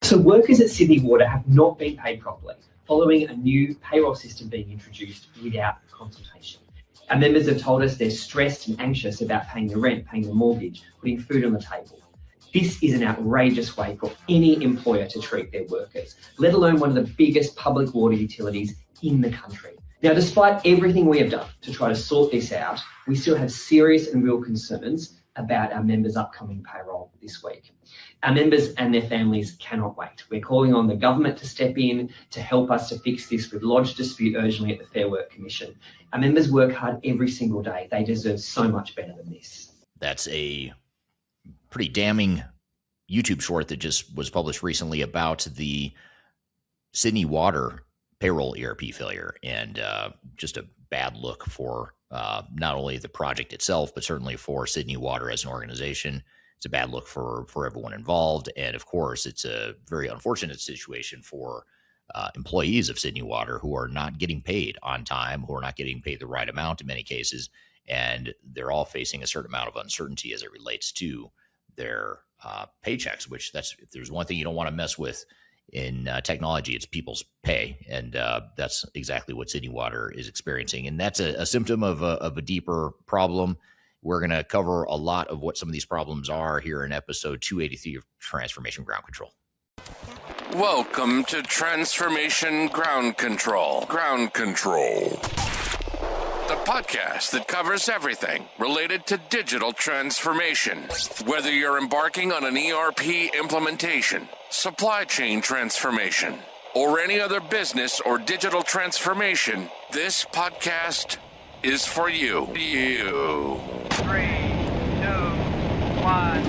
So workers at Sydney Water have not been paid properly following a new payroll system being introduced without consultation. Our members have told us they're stressed and anxious about paying the rent, paying the mortgage, putting food on the table. This is an outrageous way for any employer to treat their workers, let alone one of the biggest public water utilities in the country. Now, despite everything we have done to try to sort this out, we still have serious and real concerns about our members' upcoming payroll this week. Our members and their families cannot wait. We're calling on the government to step in to help us to fix this. We've lodged a dispute urgently at the Fair Work Commission. Our members work hard every single day. They deserve so much better than this. That's a pretty damning YouTube short that just was published recently about the Sydney Water payroll ERP failure, and just a bad look for not only the project itself, but certainly for Sydney Water as an organization. It's a bad look for everyone involved. And of course, it's a very unfortunate situation for employees of Sydney Water who are not getting paid on time, who are not getting paid the right amount in many cases. And they're all facing a certain amount of uncertainty as it relates to their paychecks, which if there's one thing you don't want to mess with in technology, it's people's pay. And that's exactly what Sydney Water is experiencing. And that's a symptom of a deeper problem. We're going to cover a lot of what some of these problems are here in episode 283 of Transformation Ground Control. Welcome to Transformation Ground Control. Ground Control. The podcast that covers everything related to digital transformation. Whether you're embarking on an ERP implementation, supply chain transformation, or any other business or digital transformation, this podcast is for you. 3, 2, 1.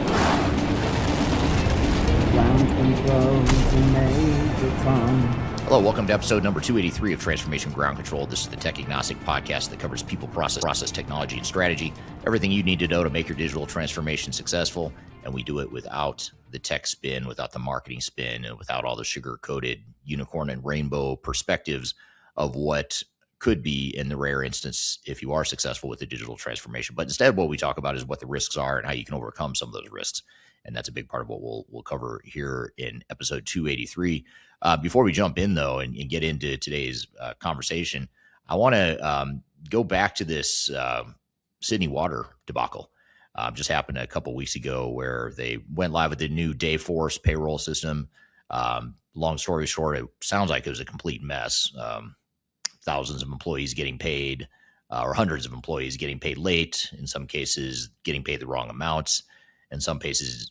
Ground control to Major Tom. Hello, welcome to episode number 283 of Transformation Ground Control. This is the tech-agnostic podcast that covers people, process, technology, and strategy. Everything you need to know to make your digital transformation successful. And we do it without the tech spin, without the marketing spin, and without all the sugar-coated unicorn and rainbow perspectives of what could be in the rare instance if you are successful with the digital transformation. But instead, what we talk about is what the risks are and how you can overcome some of those risks. And that's a big part of what we'll cover here in episode 283. Before we jump in, though, and get into today's conversation, I want to go back to this Sydney Water debacle. Just happened a couple weeks ago where they went live with the new Dayforce payroll system. Long story short, it sounds like it was a complete mess. Thousands of employees getting paid, or hundreds of employees getting paid late, in some cases getting paid the wrong amounts, in some cases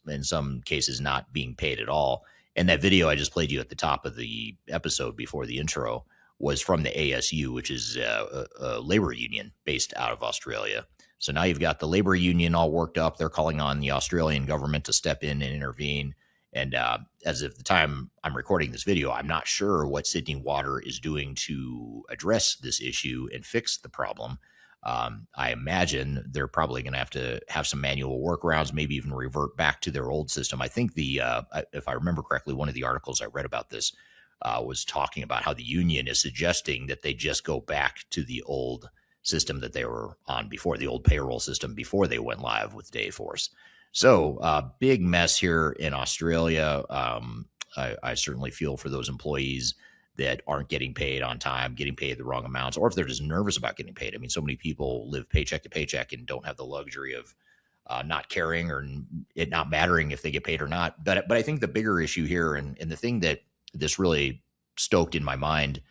not being paid at all. And that video I just played you at the top of the episode before the intro was from the ASU, which is a labor union based out of Australia. So now you've got the labor union all worked up. They're calling on the Australian government to step in and intervene. And as of the time I'm recording this video, I'm not sure what Sydney Water is doing to address this issue and fix the problem. I imagine they're probably going to have some manual workarounds, maybe even revert back to their old system. I think if I remember correctly, one of the articles I read about this was talking about how the union is suggesting that they just go back to the old system that they were on before, the old payroll system before they went live with Dayforce. So big mess here in Australia. I certainly feel for those employees that aren't getting paid on time, getting paid the wrong amounts, or if they're just nervous about getting paid. I mean, so many people live paycheck to paycheck and don't have the luxury of not caring or it not mattering if they get paid or not. But I think the bigger issue here, and the thing that this really stoked in my mind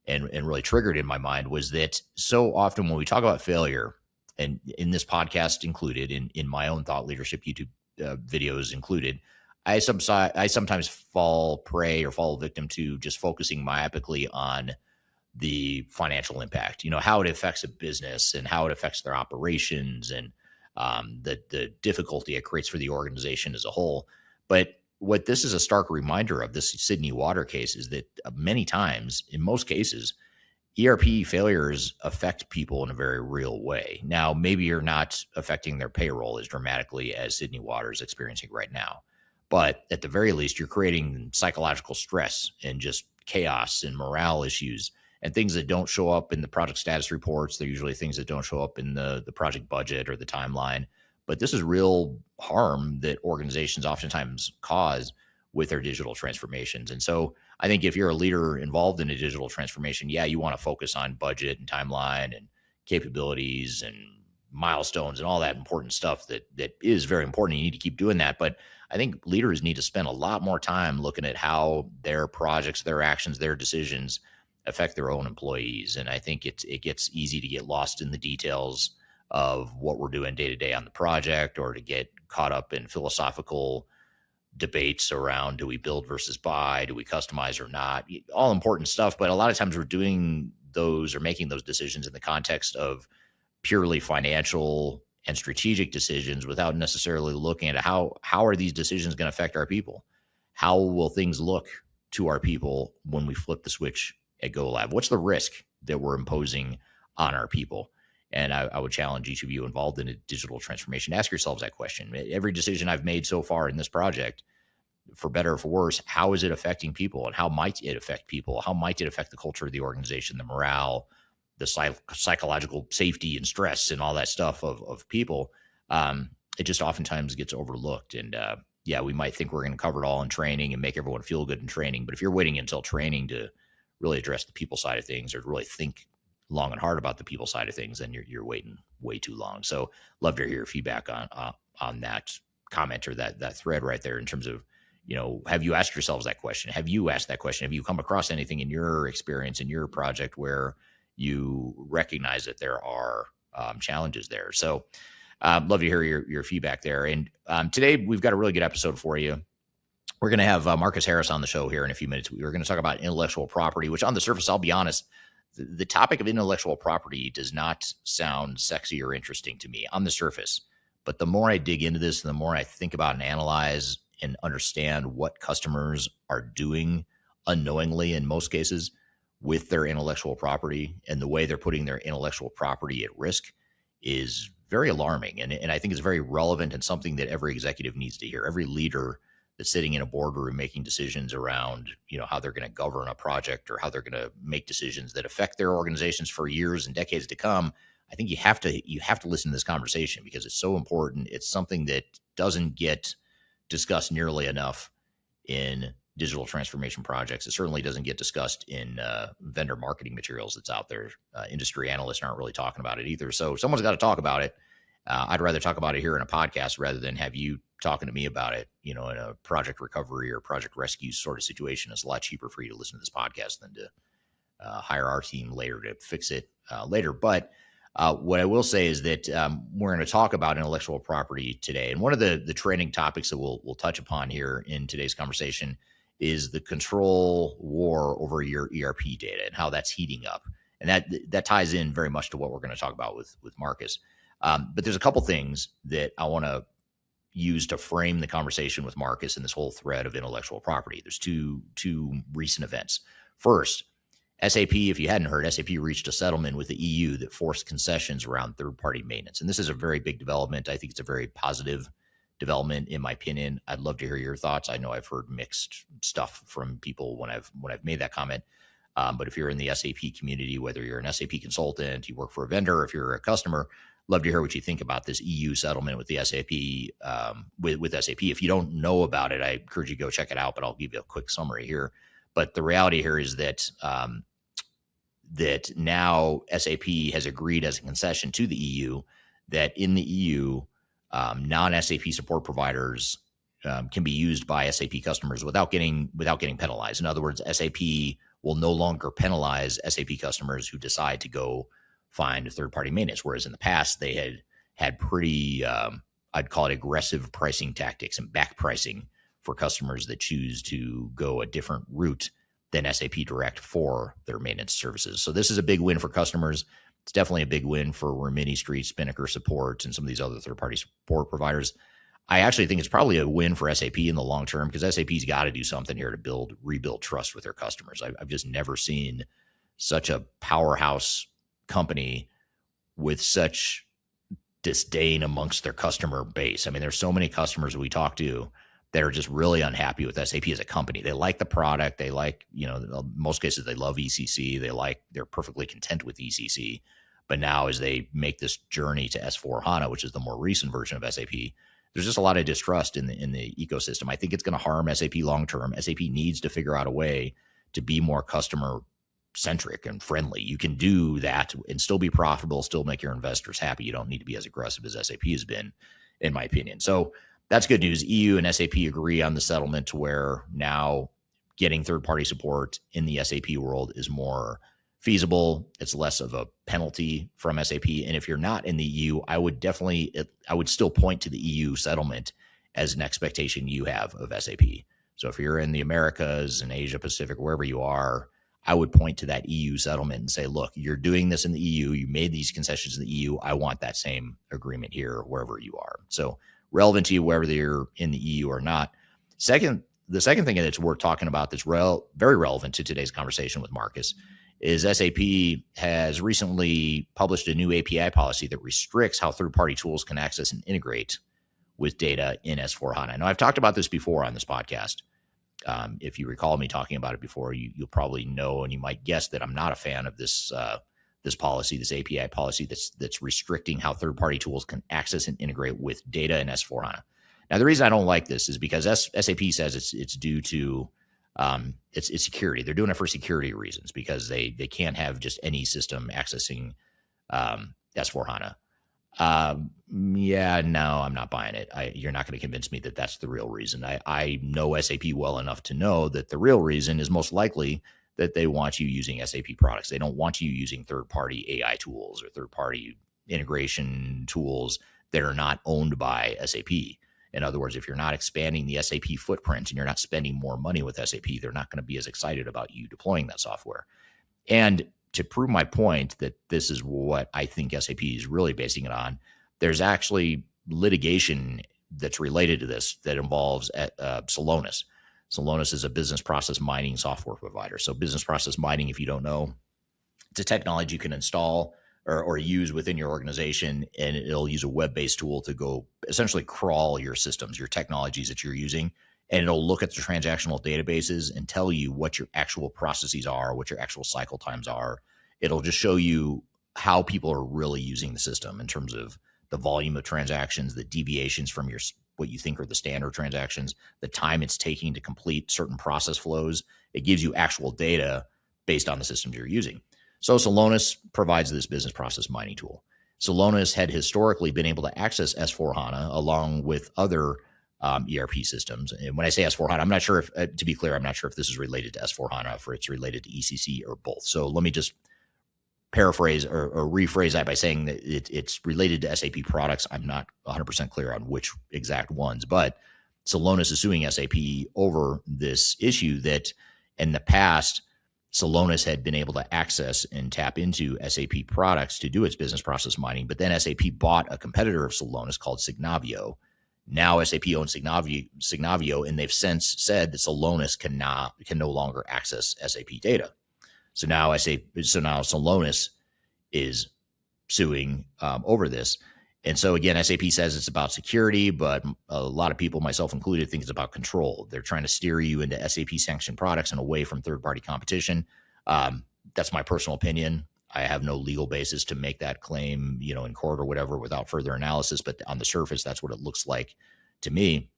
and really triggered in my mind, was that so often when we talk about failure, and in this podcast included, in my own thought leadership YouTube videos included, I sometimes fall victim to just focusing myopically on the financial impact, how it affects a business and how it affects their operations and the difficulty it creates for the organization as a whole. But what this is a stark reminder of, this Sydney Water case, is that many times, in most cases, ERP failures affect people in a very real way. Now, maybe you're not affecting their payroll as dramatically as Sydney Water is experiencing right now. But at the very least, you're creating psychological stress and just chaos and morale issues and things that don't show up in the project status reports. They're usually things that don't show up in the project budget or the timeline. But this is real harm that organizations oftentimes cause with their digital transformations. And so I think if you're a leader involved in a digital transformation, yeah, you want to focus on budget and timeline and capabilities and milestones and all that important stuff that is very important. You need to keep doing that. But I think leaders need to spend a lot more time looking at how their projects, their actions, their decisions affect their own employees. And I think it gets easy to get lost in the details of what we're doing day to day on the project, or to get caught up in philosophical debates around, do we build versus buy, do we customize or not, all important stuff. But a lot of times we're doing those or making those decisions in the context of purely financial and strategic decisions without necessarily looking at how are these decisions going to affect our people? How will things look to our people when we flip the switch at Go Live? What's the risk that we're imposing on our people? And I would challenge each of you involved in a digital transformation, ask yourselves that question. Every decision I've made so far in this project, for better or for worse, how is it affecting people, and how might it affect people? How might it affect the culture of the organization, the morale, the psychological safety and stress and all that stuff of people? It just oftentimes gets overlooked. And yeah, we might think we're going to cover it all in training and make everyone feel good in training. But if you're waiting until training to really address the people side of things, or to really think long and hard about the people side of things, then you're waiting way too long. So love to hear your feedback on that comment, or that thread right there, in terms of, have you asked yourselves that question? Have you asked that question? Have you come across anything in your experience, in your project, where you recognize that there are challenges there? So love to hear your feedback there. And today we've got a really good episode for you. We're going to have Marcus Harris on the show here in a few minutes. We're going to talk about intellectual property, which on the surface, I'll be honest, the topic of intellectual property does not sound sexy or interesting to me on the surface. But the more I dig into this, and the more I think about and analyze and understand what customers are doing unknowingly, in most cases, with their intellectual property, and the way they're putting their intellectual property at risk, is very alarming. And I think it's very relevant, and something that every executive needs to hear. Every leader that's sitting in a boardroom making decisions around, how they're going to govern a project, or how they're going to make decisions that affect their organizations for years and decades to come. I think you have to listen to this conversation, because it's so important. It's something that doesn't get discussed nearly enough in digital transformation projects. It certainly doesn't get discussed in vendor marketing materials that's out there. Industry analysts aren't really talking about it either. So someone's got to talk about it. I'd rather talk about it here in a podcast rather than have you talking to me about it, in a project recovery or project rescue sort of situation. It's a lot cheaper for you to listen to this podcast than to hire our team later to fix it later. But what I will say is that we're going to talk about intellectual property today. And one of the training topics that we'll touch upon here in today's conversation is the control war over your ERP data, and how that's heating up. And that ties in very much to what we're going to talk about with Marcus. But there's a couple things that I want to use to frame the conversation with Marcus in this whole thread of intellectual property. There's two recent events. First, SAP, if you hadn't heard, SAP reached a settlement with the EU that forced concessions around third-party maintenance. And this is a very big development. I think it's a very positive development, in my opinion. I'd love to hear your thoughts. I know I've heard mixed stuff from people when I've made that comment. But if you're in the SAP community, whether you're an SAP consultant, you work for a vendor, if you're a customer, love to hear what you think about this EU settlement with the SAP, with SAP. If you don't know about it, I encourage you to go check it out, but I'll give you a quick summary here. But the reality here is that that now SAP has agreed as a concession to the EU that in the EU, non-SAP support providers can be used by SAP customers without getting penalized. In other words, SAP will no longer penalize SAP customers who decide to go find third-party maintenance, whereas in the past they had pretty, I'd call it aggressive pricing tactics and back pricing for customers that choose to go a different route than SAP Direct for their maintenance services. So this is a big win for customers. It's definitely a big win for Rimini Street, Spinnaker Support, and some of these other third-party support providers. I actually think it's probably a win for SAP in the long term, because SAP's got to do something here to rebuild trust with their customers. I've just never seen such a powerhouse company with such disdain amongst their customer base. I mean, there's so many customers we talk to that are just really unhappy with SAP as a company. They like the product. They like, in most cases, they love ECC. They're perfectly content with ECC. But now as they make this journey to S4HANA, which is the more recent version of SAP, there's just a lot of distrust in the ecosystem. I think it's going to harm SAP long term. SAP needs to figure out a way to be more customer centric and friendly. You can do that and still be profitable, still make your investors happy. You don't need to be as aggressive as SAP has been, in my opinion. So that's good news. EU and SAP agree on the settlement to where now getting third-party support in the SAP world is more feasible. It's less of a penalty from SAP. And if you're not in the EU, I would still point to the EU settlement as an expectation you have of SAP. So if you're in the Americas and Asia Pacific, wherever you are, I would point to that EU settlement and say, look, you're doing this in the EU. You made these concessions in the EU. I want that same agreement here, wherever you are. So relevant to you, whether you're in the EU or not. The second thing that's worth talking about that's very relevant to today's conversation with Marcus is SAP has recently published a new API policy that restricts how third-party tools can access and integrate with data in S/4HANA. Now, I've talked about this before on this podcast. If you recall me talking about it before, you'll probably know, and you might guess that I'm not a fan of this policy, this API policy that's restricting how third-party tools can access and integrate with data in S/4HANA. Now, the reason I don't like this is because SAP says it's due to it's security. They're doing it for security reasons because they can't have just any system accessing S/4HANA. Yeah, no, I'm not buying it. You're not going to convince me that that's the real reason. I know SAP well enough to know that the real reason is most likely that they want you using SAP products. They don't want you using third-party AI tools or third-party integration tools that are not owned by SAP. In other words, if you're not expanding the SAP footprint and you're not spending more money with SAP, they're not going to be as excited about you deploying that software. And to prove my point that this is what I think SAP is really basing it on, there's actually litigation that's related to this that involves Celonis. Celonis is a business process mining software provider. So business process mining, if you don't know, it's a technology you can install or use within your organization, and it'll use a web-based tool to go essentially crawl your systems, your technologies that you're using, and it'll look at the transactional databases and tell you what your actual processes are, what your actual cycle times are. It'll just show you how people are really using the system in terms of the volume of transactions, the deviations from what you think are the standard transactions, the time it's taking to complete certain process flows. It gives you actual data based on the systems you're using. So Celonis provides this business process mining tool. Celonis had historically been able to access S/4HANA along with other ERP systems. And when I say S/4HANA, I'm not sure if, to be clear, I'm not sure if this is related to S/4HANA, if it's related to ECC or both. So let me just paraphrase or rephrase that by saying that it's related to SAP products. I'm not 100% clear on which exact ones, but Celonis is suing SAP over this issue that in the past, Celonis had been able to access and tap into SAP products to do its business process mining, but then SAP bought a competitor of Celonis called Signavio. Now SAP owns Signavio, and they've since said that Celonis can no longer access SAP data. So now Celonis is suing over this. And so again, SAP says it's about security, but a lot of people, myself included, think it's about control. They're trying to steer you into SAP sanctioned products and away from third-party competition. That's my personal opinion. I have no legal basis to make that claim, in court or whatever without further analysis. But on the surface, that's what it looks like to me.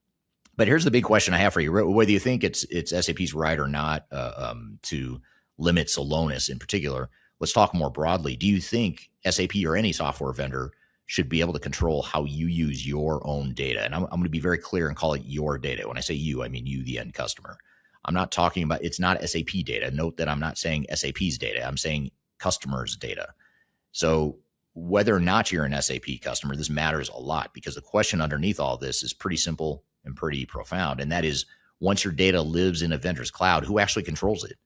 But here's the big question I have for you. Whether you think it's SAP's right or not to limit Celonis in particular, let's talk more broadly. Do you think SAP or any software vendor should be able to control how you use your own data? And I'm going to be very clear and call it your data. When I say you, I mean you, the end customer. I'm not talking about, it's not SAP data. Note that I'm not saying SAP's data. I'm saying customers' data. So whether or not you're an SAP customer, this matters a lot because the question underneath all this is pretty simple and pretty profound. And that is, once your data lives in a vendor's cloud, who actually controls it?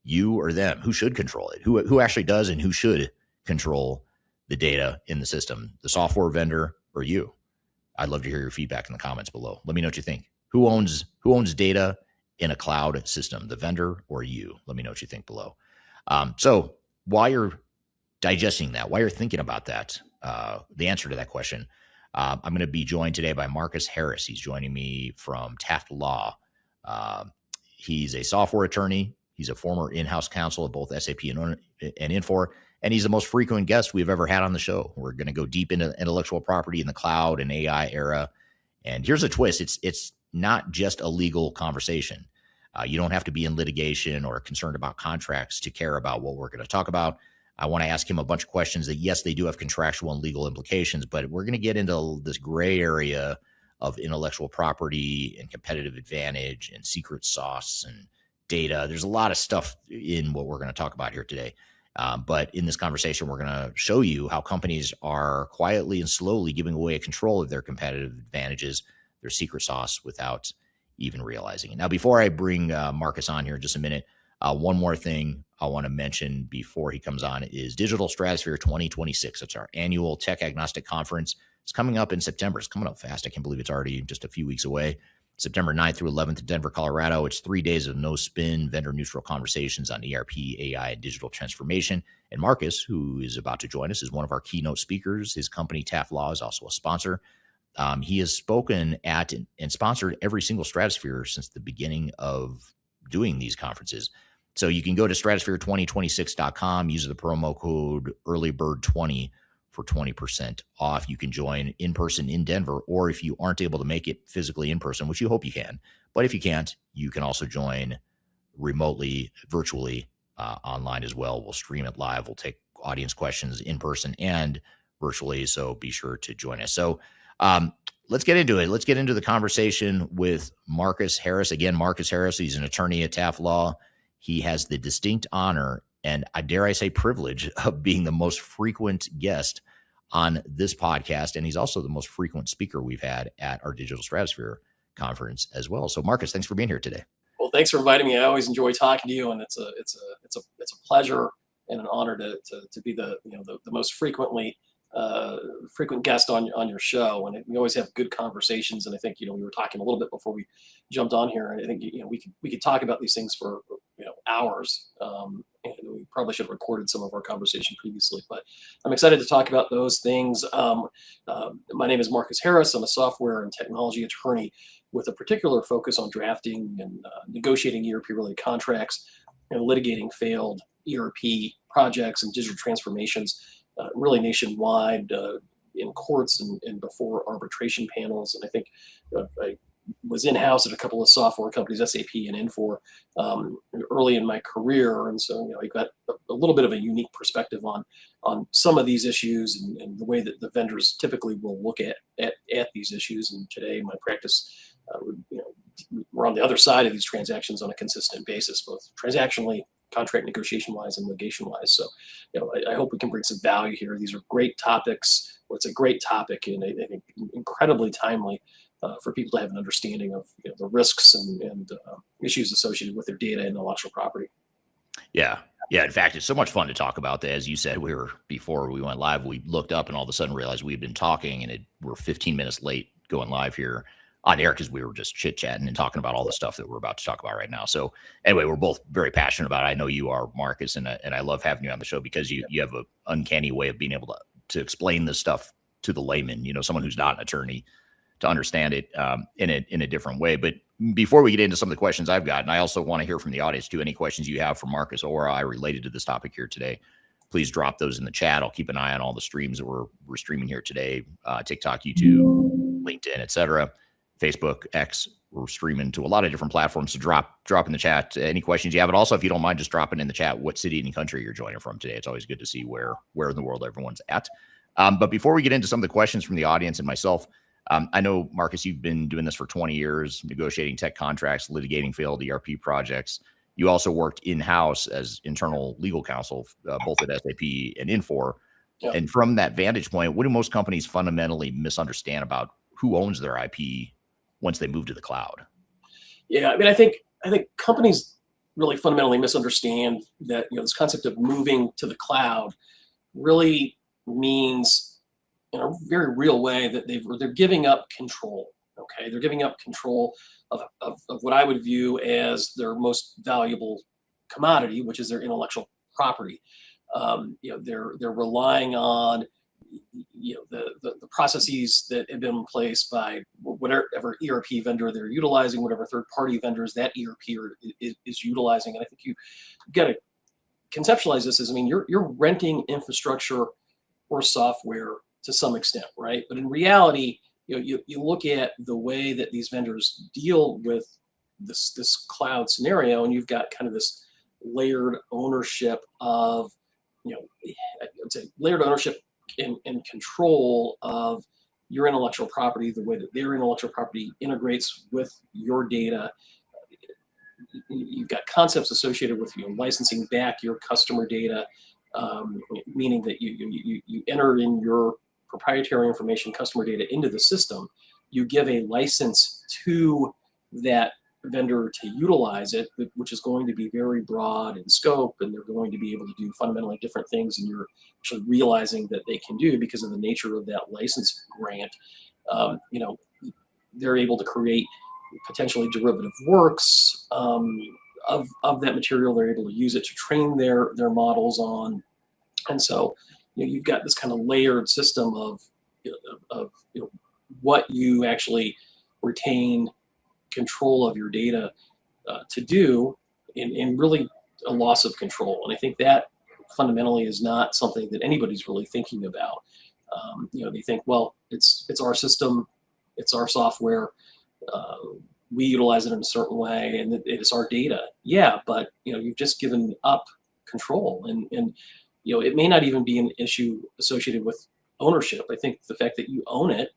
You or them? Who should control it? Who actually does and who should control the data in the system, the software vendor or you? I'd love to hear your feedback in the comments below. Let me know what you think. Who owns data in a cloud system, the vendor or you? Let me know what you think below. So while you're digesting that, while you're thinking about that, the answer to that question, I'm going to be joined today by Marcus Harris. He's joining me from Taft Law. He's a software attorney. He's a former in-house counsel at both SAP and Infor. And he's the most frequent guest we've ever had on the show. We're going to go deep into intellectual property in the cloud and AI era. And here's a twist. It's not just a legal conversation. You don't have to be in litigation or concerned about contracts to care about what we're going to talk about. I want to ask him a bunch of questions that, yes, they do have contractual and legal implications, but we're going to get into this gray area of intellectual property and competitive advantage and secret sauce and data. There's a lot of stuff in what we're going to talk about here today. But in this conversation, we're going to show you how companies are quietly and slowly giving away control of their competitive advantages, their secret sauce, without even realizing it. Now, before I bring Marcus on here in just a minute, one more thing I want to mention before he comes on is Digital Stratosphere 2026. It's our annual tech agnostic conference. It's coming up in September. It's coming up fast. I can't believe it's already just a few weeks away. September 9th through 11th in Denver, Colorado. It's 3 days of no spin, vendor neutral conversations on ERP, AI, and digital transformation. And Marcus, who is about to join us, is one of our keynote speakers. His company, Taft is also a sponsor. He has spoken at and sponsored every single Stratosphere since the beginning of doing these conferences. So you can go to stratosphere2026.com, use the promo code earlybird20 for 20% off. You can join in person in Denver, or if you aren't able to make it physically in person, which you hope you can, but if you can't, you can also join remotely, virtually, online as well. We'll stream it live. We'll take audience questions in person and virtually. So be sure to join us. So let's get into it. Let's get into the conversation with Marcus Harris. Again, Marcus Harris, he's an attorney at Taft Law. He has the distinct honor and I dare I say privilege of being the most frequent guest on this podcast. And he's also the most frequent speaker we've had at our Digital Stratosphere conference as well. So Marcus, thanks for being here today. Well, thanks for inviting me. I always enjoy talking to you, and it's a pleasure and an honor to be the most frequent guest on your show. And we always have good conversations. And I think, we were talking a little bit before we jumped on here, and I think, we could talk about these things for, hours. And we probably should have recorded some of our conversation previously, but I'm excited to talk about those things. My name is Marcus Harris. I'm a software and technology attorney with a particular focus on drafting and negotiating ERP-related contracts and litigating failed ERP projects and digital transformations, really nationwide, in courts and before arbitration panels. And I think I was in-house at a couple of software companies, SAP and Infor, early in my career. And so, I got a little bit of a unique perspective on some of these issues and the way that the vendors typically will look at these issues. And today my practice, we're on the other side of these transactions on a consistent basis, both transactionally, contract negotiation wise, and litigation wise. So, I hope we can bring some value here. These are great topics. Well, it's a great topic, and I think incredibly timely for people to have an understanding of the risks and issues associated with their data and intellectual property. Yeah. In fact, it's so much fun to talk about that. As you said, before we went live, we looked up and all of a sudden realized we'd been talking, and we're 15 minutes late going live here on air because we were just chit chatting and talking about all the stuff that we're about to talk about right now. So anyway, we're both very passionate about it. I know you are, Marcus, and I love having you on the show because you have an uncanny way of being able to explain this stuff to the layman, someone who's not an attorney, to understand it in a different way. But before we get into some of the questions I've got, and I also want to hear from the audience too, any questions you have for Marcus or I related to this topic here today, please drop those in the chat. I'll keep an eye on all the streams that we're streaming here today, TikTok, YouTube, LinkedIn, etc., Facebook, X. We're streaming to a lot of different platforms. So drop in the chat any questions you have. And also, if you don't mind, just dropping in the chat what city and country you're joining from today. It's always good to see where in the world everyone's at. But before we get into some of the questions from the audience and myself, I know, Marcus, you've been doing this for 20 years, negotiating tech contracts, litigating failed ERP projects. You also worked in-house as internal legal counsel, both at SAP and Infor. Yep. And from that vantage point, what do most companies fundamentally misunderstand about who owns their IP once they move to the cloud? Yeah, I think companies really fundamentally misunderstand that this concept of moving to the cloud really means, in a very real way, that they're giving up control. Okay, they're giving up control of what I would view as their most valuable commodity, which is their intellectual property. They're relying on the processes that have been in place by whatever ERP vendor they're utilizing, whatever third-party vendors that ERP is utilizing. And I think you got to conceptualize this as, you're renting infrastructure or software to some extent, right? But in reality, you look at the way that these vendors deal with this cloud scenario, and you've got kind of this layered ownership of, I would say layered ownership and control of your intellectual property, the way that their intellectual property integrates with your data. You've got concepts associated with licensing back your customer data, meaning that you enter in your proprietary information, customer data, into the system. You give a license to that vendor to utilize it, which is going to be very broad in scope, and they're going to be able to do fundamentally different things, and you're actually realizing that they can do because of the nature of that license grant. They're able to create potentially derivative works of that material. They're able to use it to train their models on, and so you've got this kind of layered system of what you actually retain control of your data to do, in really a loss of control. And I think that fundamentally is not something that anybody's really thinking about. They think, well, it's our system, it's our software, we utilize it in a certain way, and it's our data. Yeah, but you've just given up control, and it may not even be an issue associated with ownership. I think the fact that you own it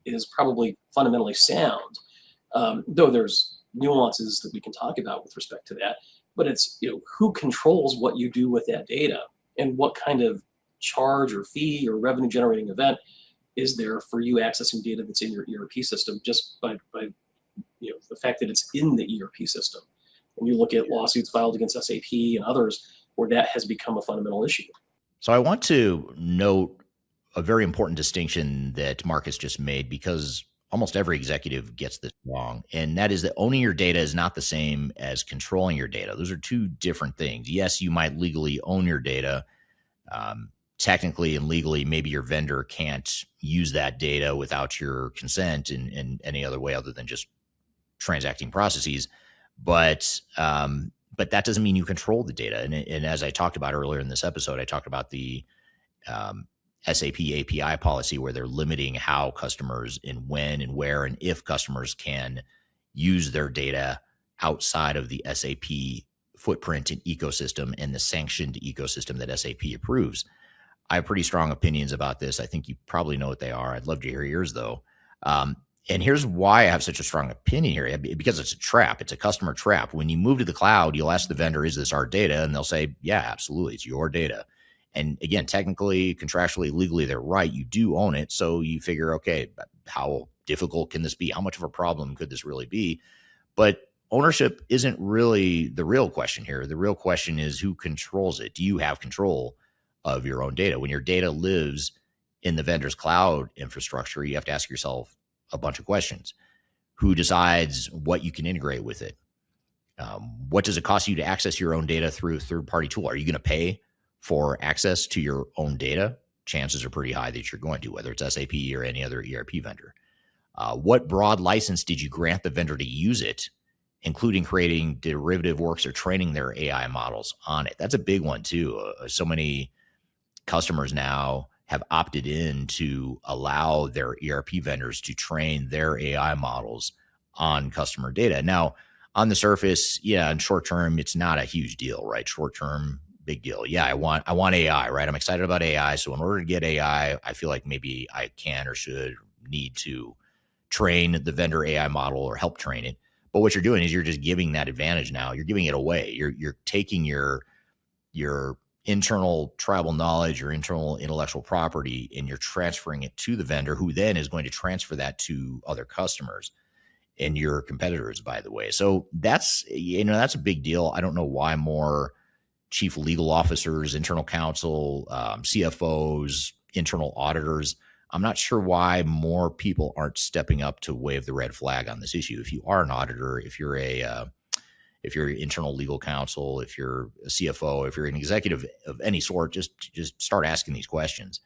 is probably fundamentally sound. Though there's nuances that we can talk about with respect to that, but it's who controls what you do with that data, and what kind of charge or fee or revenue generating event is there for you accessing data that's in your ERP system just by the fact that it's in the ERP system. When you look at lawsuits filed against SAP and others, where that has become a fundamental issue. So I want to note a very important distinction that Marcus just made, because almost every executive gets this wrong. And that is that owning your data is not the same as controlling your data. Those are two different things. Yes, you might legally own your data. Technically and legally, maybe your vendor can't use that data without your consent in any other way other than just transacting processes. But that doesn't mean you control the data. And as I talked about earlier in this episode, I talked about the SAP API policy, where they're limiting how customers and when and where and if customers can use their data outside of the SAP footprint and ecosystem and the sanctioned ecosystem that SAP approves. I have pretty strong opinions about this. I think you probably know what they are. I'd love to hear yours, though. And here's why I have such a strong opinion here, because it's a trap. It's a customer trap. When you move to the cloud, you'll ask the vendor, is this our data? And they'll say, yeah, absolutely. It's your data. And again, technically, contractually, legally, they're right. You do own it. So you figure, okay, how difficult can this be? How much of a problem could this really be? But ownership isn't really the real question here. The real question is, who controls it? Do you have control of your own data? When your data lives in the vendor's cloud infrastructure, you have to ask yourself a bunch of questions. Who decides what you can integrate with it? What does it cost you to access your own data through a third-party tool? Are you going to pay for access to your own data? Chances are pretty high that you're going to, whether it's SAP or any other ERP vendor. What broad license did you grant the vendor to use it, including creating derivative works or training their AI models on it? That's a big one too. So many customers now have opted in to allow their ERP vendors to train their AI models on customer data. Now, on the surface, yeah, in short term, it's not a huge deal, right? Short term, big deal. Yeah, I want AI, right? I'm excited about AI. So in order to get AI, I feel like maybe I can or should need to train the vendor AI model or help train it. But what you're doing is you're just giving that advantage now. You're giving it away. You're taking your internal tribal knowledge, your internal intellectual property, and you're transferring it to the vendor, who then is going to transfer that to other customers and your competitors, by the way. So that's a big deal. I don't know why more chief legal officers, internal counsel, CFOs, internal auditors, I'm not sure why more people aren't stepping up to wave the red flag on this issue. If you are an auditor, if you're internal legal counsel, if you're a CFO, if you're an executive of any sort, just start asking these questions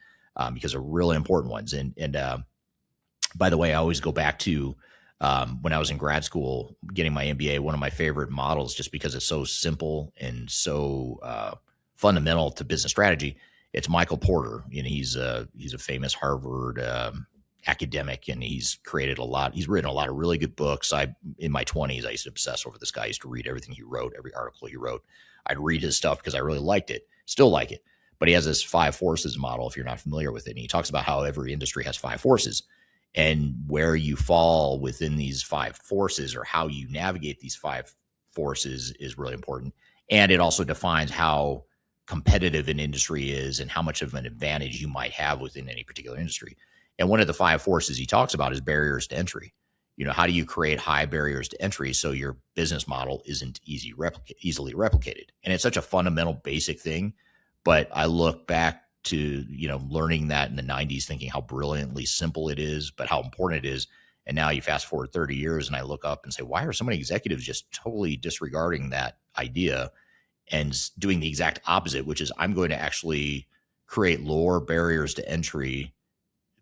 because they're really important ones. And by the way, I always go back to when I was in grad school getting my MBA, one of my favorite models, just because it's so simple and so fundamental to business strategy. It's Michael Porter. He's a famous Harvard academic, and he's created a lot. He's written a lot of really good books. In my 20s, I used to obsess over this guy. I used to read everything he wrote, every article he wrote. I'd read his stuff because I really liked it, still like it. But he has this 5 forces model, if you're not familiar with it. And he talks about how every industry has 5 forces, and where you fall within these 5 forces, or how you navigate these 5 forces, is really important. And it also defines how competitive an industry is and how much of an advantage you might have within any particular industry. And one of the 5 forces he talks about is barriers to entry. How do you create high barriers to entry so your business model isn't easily replicated? And it's such a fundamental, basic thing. But I look back to, learning that in the 90s, thinking how brilliantly simple it is, but how important it is. And now you fast forward 30 years and I look up and say, why are so many executives just totally disregarding that idea and doing the exact opposite, which is I'm going to actually create lower barriers to entry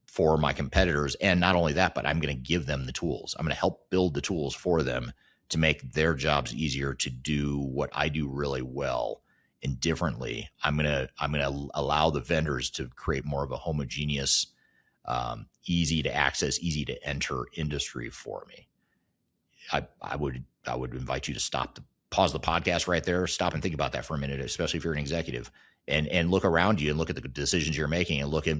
for my competitors. And not only that, but I'm going to give them the tools. I'm going to help build the tools for them to make their jobs easier to do what I do really well and differently. I'm going to allow the vendors to create more of a homogeneous, easy to access, easy to enter industry for me. I would invite you to pause the podcast right there, stop and think about that for a minute, especially if you're an executive, and look around you and look at the decisions you're making, and look at,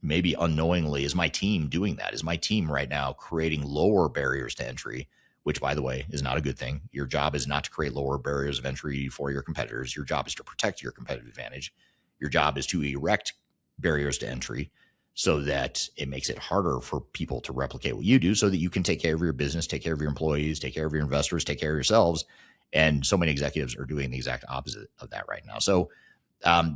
maybe unknowingly, is my team doing that? Is my team right now creating lower barriers to entry, which, by the way, is not a good thing. Your job is not to create lower barriers of entry for your competitors. Your job is to protect your competitive advantage. Your job is to erect barriers to entry so that it makes it harder for people to replicate what you do, so that you can take care of your business, take care of your employees, take care of your investors, take care of yourselves. And so many executives are doing the exact opposite of that right now. So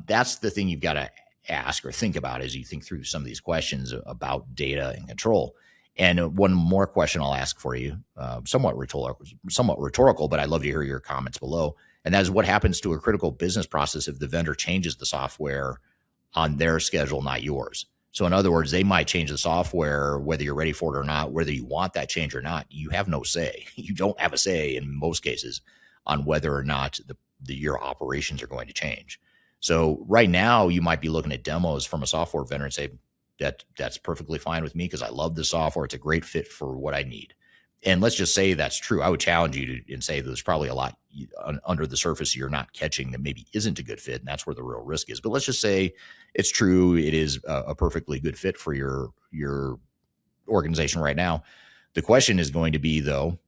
that's the thing you've got to ask or think about as you think through some of these questions about data and control. And one more question I'll ask for you, somewhat rhetorical, but I'd love to hear your comments below. And that is, what happens to a critical business process if the vendor changes the software on their schedule, not yours? So in other words, they might change the software, whether you're ready for it or not, whether you want that change or not. You have no say. You don't have a say in most cases on whether or not your operations are going to change. So right now, you might be looking at demos from a software vendor and say, that's perfectly fine with me because I love the software. It's a great fit for what I need. And let's just say that's true. I would challenge you to and say there's probably a lot under the surface you're not catching that maybe isn't a good fit, and that's where the real risk is. But let's just say it's true. It is a perfectly good fit for your organization right now. The question is going to be, though,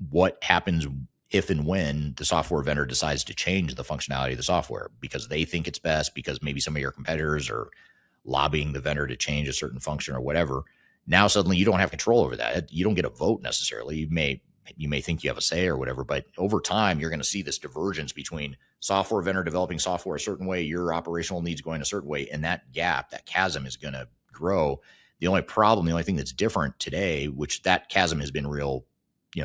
what happens if and when the software vendor decides to change the functionality of the software because they think it's best, because maybe some of your competitors are lobbying the vendor to change a certain function or whatever. Now suddenly you don't have control over that. You don't get a vote necessarily. You may think you have a say or whatever, but over time you're going to see this divergence between software vendor developing software a certain way, your operational needs going a certain way, and that gap, that chasm is going to grow. The only thing that's different today, which that chasm has been real,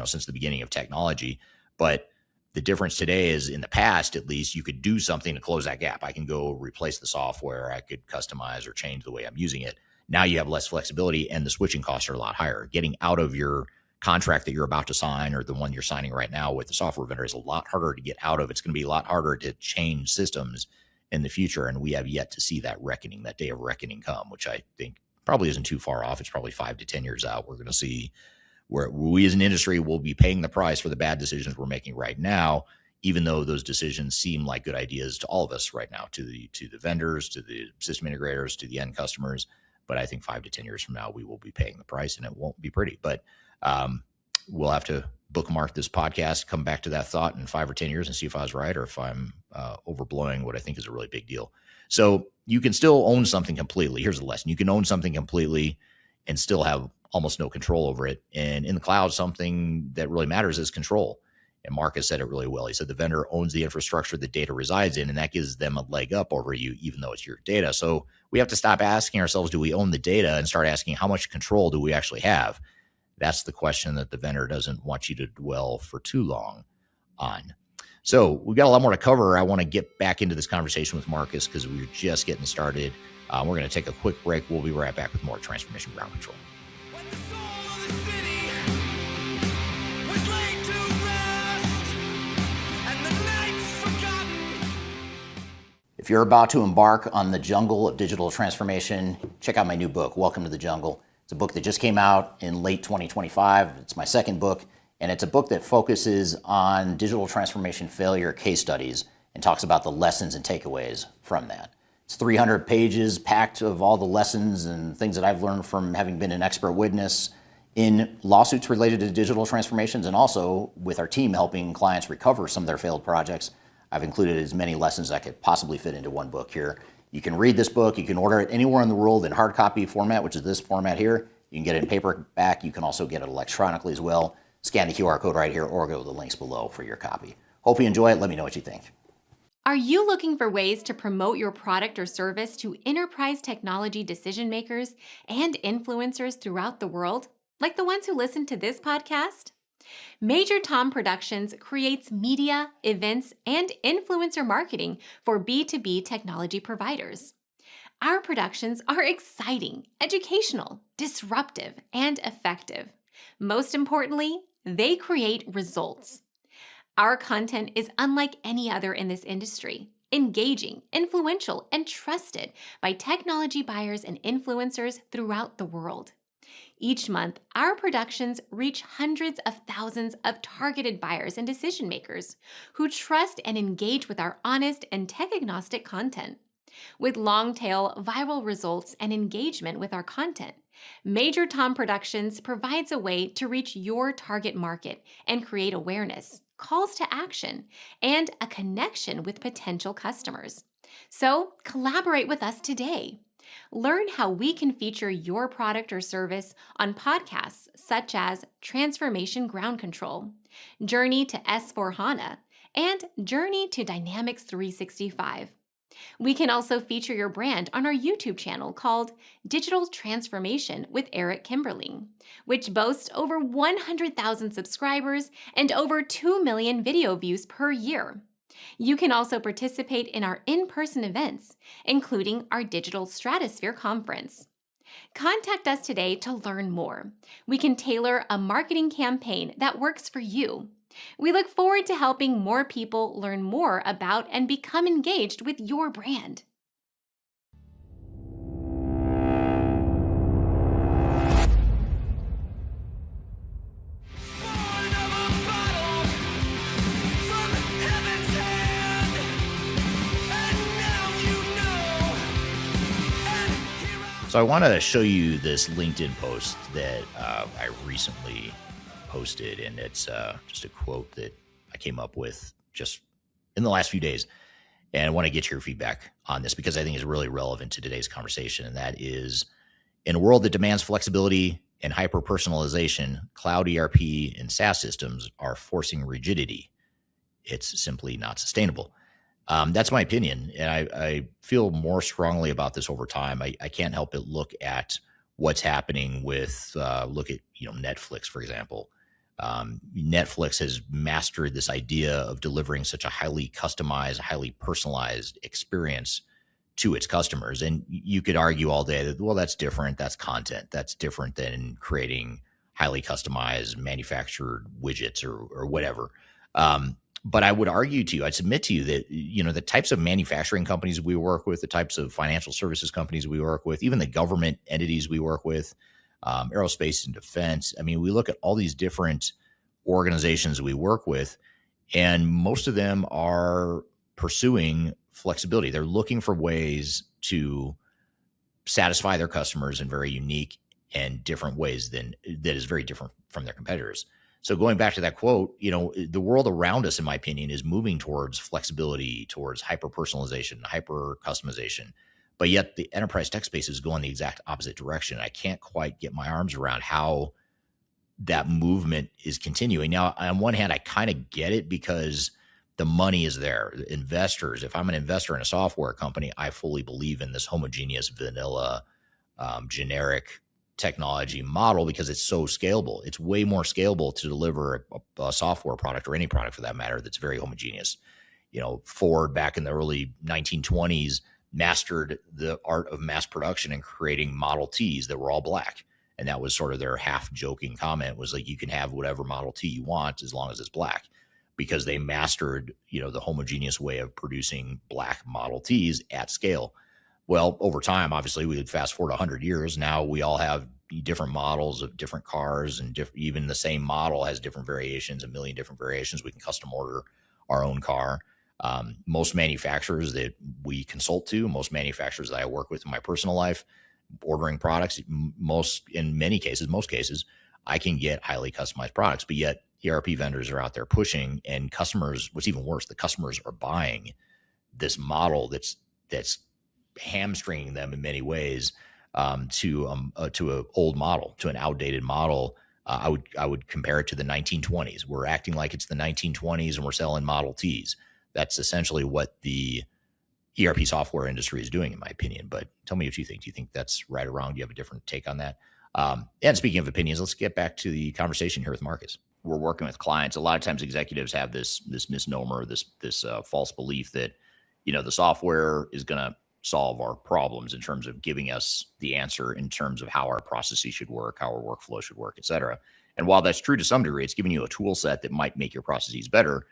since the beginning of technology, but the difference today is, in the past, at least, you could do something to close that gap. I can go replace the software. I could customize or change the way I'm using it. Now you have less flexibility and the switching costs are a lot higher. Getting out of your contract that you're about to sign, or the one you're signing right now with the software vendor, is a lot harder to get out of. It's going to be a lot harder to change systems in the future. And we have yet to see that reckoning, that day of reckoning come, which I think probably isn't too far off. It's probably 5 to 10 years out. We're going to see where we as an industry will be paying the price for the bad decisions we're making right now, even though those decisions seem like good ideas to all of us right now, to the vendors, to the system integrators, to the end customers. But I think 5 to 10 years from now, we will be paying the price, and it won't be pretty. But we'll have to bookmark this podcast, come back to that thought in 5 or 10 years and see if I was right or if I'm overblowing what I think is a really big deal. So you can still own something completely. Here's the lesson. You can own something completely and still have almost no control over it. And in the cloud, something that really matters is control. And Marcus said it really well. He said the vendor owns the infrastructure the data resides in, and that gives them a leg up over you, even though it's your data. So we have to stop asking ourselves, do we own the data, and start asking, how much control do we actually have? That's the question that the vendor doesn't want you to dwell for too long on. So we've got a lot more to cover. I want to get back into this conversation with Marcus because we're just getting started. We're going to take a quick break. We'll be right back with more Transformation Ground Control. If If you're about to embark on the jungle of digital transformation, check out my new book, Welcome to the Jungle. It's a book that just came out in late 2025. It's my second book, and it's a book that focuses on digital transformation failure case studies and talks about the lessons and takeaways from that. It's 300 pages packed of all the lessons and things that I've learned from having been an expert witness in lawsuits related to digital transformations, and also with our team helping clients recover some of their failed projects. I've included as many lessons as I could possibly fit into one book here. You can read this book. You can order it anywhere in the world in hard copy format, which is this format here. You can get it in paperback. You can also get it electronically as well. Scan the QR code right here or go to the links below for your copy. Hope you enjoy it. Let me know what you think. Are you looking for ways to promote your product or service to enterprise technology decision makers and influencers throughout the world, like the ones who listen to this podcast? Major Tom Productions creates media, events, and influencer marketing for B2B technology providers. Our productions are exciting, educational, disruptive, and effective. Most importantly, they create results. Our content is unlike any other in this industry, engaging, influential, and trusted by technology buyers and influencers throughout the world. Each month, our productions reach hundreds of thousands of targeted buyers and decision makers who trust and engage with our honest and tech-agnostic content. With long-tail viral results and engagement with our content, Major Tom Productions provides a way to reach your target market and create awareness, calls to action, and a connection with potential customers. So collaborate with us today. Learn how we can feature your product or service on podcasts such as Transformation Ground Control, Journey to S/4HANA, and Journey to Dynamics 365. We can also feature your brand on our YouTube channel called Digital Transformation with Eric Kimberling, which boasts over 100,000 subscribers and over 2 million video views per year. You can also participate in our in-person events, including our Digital Stratosphere Conference. Contact us today to learn more. We can tailor a marketing campaign that works for you. We look forward to helping more people learn more about and become engaged with your brand. So I want to show you this LinkedIn post that I recently posted, and it's just a quote that I came up with just in the last few days. And I want to get your feedback on this because I think it's really relevant to today's conversation. And that is, in a world that demands flexibility and hyper-personalization, cloud ERP and SaaS systems are forcing rigidity. It's simply not sustainable. That's my opinion, and I feel more strongly about this over time. I can't help but look at what's happening with look at Netflix, for example. Netflix has mastered this idea of delivering such a highly customized, highly personalized experience to its customers. And you could argue all day that, well, that's different. That's content. That's different than creating highly customized manufactured widgets or whatever. But I would argue to you, I'd submit to you that, the types of manufacturing companies we work with, the types of financial services companies we work with, even the government entities we work with, aerospace and defense. I mean, we look at all these different organizations we work with, and most of them are pursuing flexibility. They're looking for ways to satisfy their customers in very unique and different ways that is very different from their competitors. So going back to that quote, the world around us, in my opinion, is moving towards flexibility, towards hyper-personalization, hyper-customization. But yet the enterprise tech space is going the exact opposite direction. I can't quite get my arms around how that movement is continuing. Now, on one hand, I kind of get it because the money is there. Investors, if I'm an investor in a software company, I fully believe in this homogeneous, vanilla, generic technology model because it's so scalable. It's way more scalable to deliver a software product, or any product for that matter, that's very homogeneous. Ford back in the early 1920s mastered the art of mass production and creating Model Ts that were all black. And that was sort of their half joking comment, was like, you can have whatever Model T you want as long as it's black. because they mastered, the homogeneous way of producing black Model Ts at scale. Well, over time, obviously, we would fast forward 100 years. Now we all have different models of different cars, and even the same model has different variations, a million different variations. We can custom order our own car. Most manufacturers that we consult to, most manufacturers that I work with in my personal life, ordering products, most cases, I can get highly customized products, but yet ERP vendors are out there pushing, and customers, what's even worse, the customers are buying this model that's hamstringing them in many ways, to a old model, to an outdated model. I would compare it to the 1920s. We're acting like it's the 1920s and we're selling Model Ts. That's essentially what the ERP software industry is doing, in my opinion. But tell me what you think. Do you think that's right or wrong? Do you have a different take on that? And speaking of opinions, let's get back to the conversation here with Marcus. We're working with clients. A lot of times executives have this misnomer, this false belief that, the software is going to solve our problems in terms of giving us the answer in terms of how our processes should work, how our workflow should work, et cetera. And while that's true to some degree, it's giving you a tool set that might make your processes better.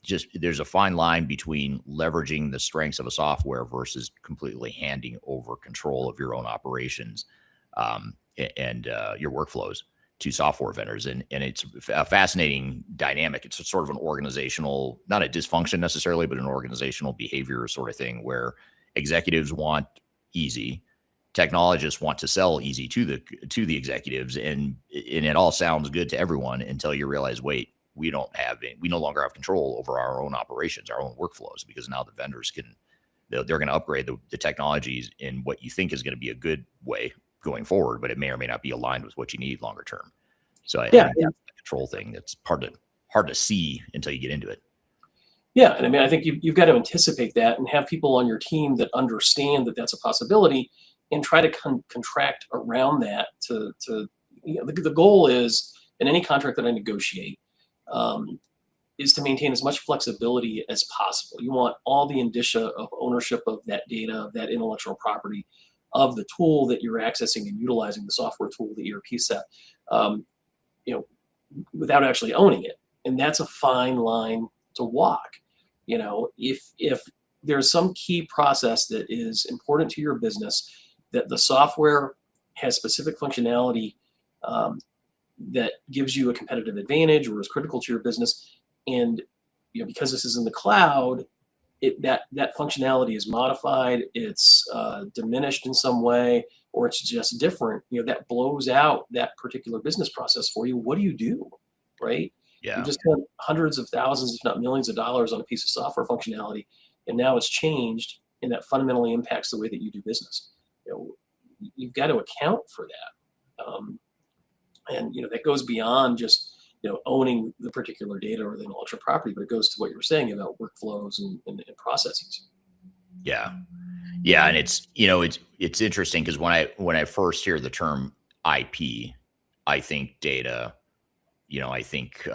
Just there's a fine line between leveraging the strengths of a software versus completely handing over control of your own operations, and your workflows to software vendors. And it's a fascinating dynamic. It's sort of an organizational, not a dysfunction necessarily, but an organizational behavior sort of thing where executives want easy, technologists want to sell easy to the executives, and it all sounds good to everyone until you realize, wait, we no longer have control over our own operations, our own workflows, because now the vendors they're going to upgrade the technologies in what you think is going to be a good way going forward, but it may or may not be aligned with what you need longer term. So I think that's the control thing that's hard to see until you get into it. Yeah, and I mean, I think you've got to anticipate that and have people on your team that understand that that's a possibility, and try to contract around that. The goal is, in any contract that I negotiate, is to maintain as much flexibility as possible. You want all the indicia of ownership of that data, of that intellectual property, of the tool that you're accessing and utilizing, the software tool, the ERP set, without actually owning it. And that's a fine line to walk. If there's some key process that is important to your business, that the software has specific functionality that gives you a competitive advantage or is critical to your business, and because this is in the cloud, that functionality is modified, it's diminished in some way, or it's just different, that blows out that particular business process for you. What do you do, right? Yeah. You just spent hundreds of thousands, if not millions of dollars on a piece of software functionality, and now it's changed, and that fundamentally impacts the way that you do business. You've got to account for that. And that goes beyond just owning the particular data or the intellectual property, but it goes to what you were saying about workflows and processes. Yeah, and it's interesting because when I first hear the term IP, I think data. I think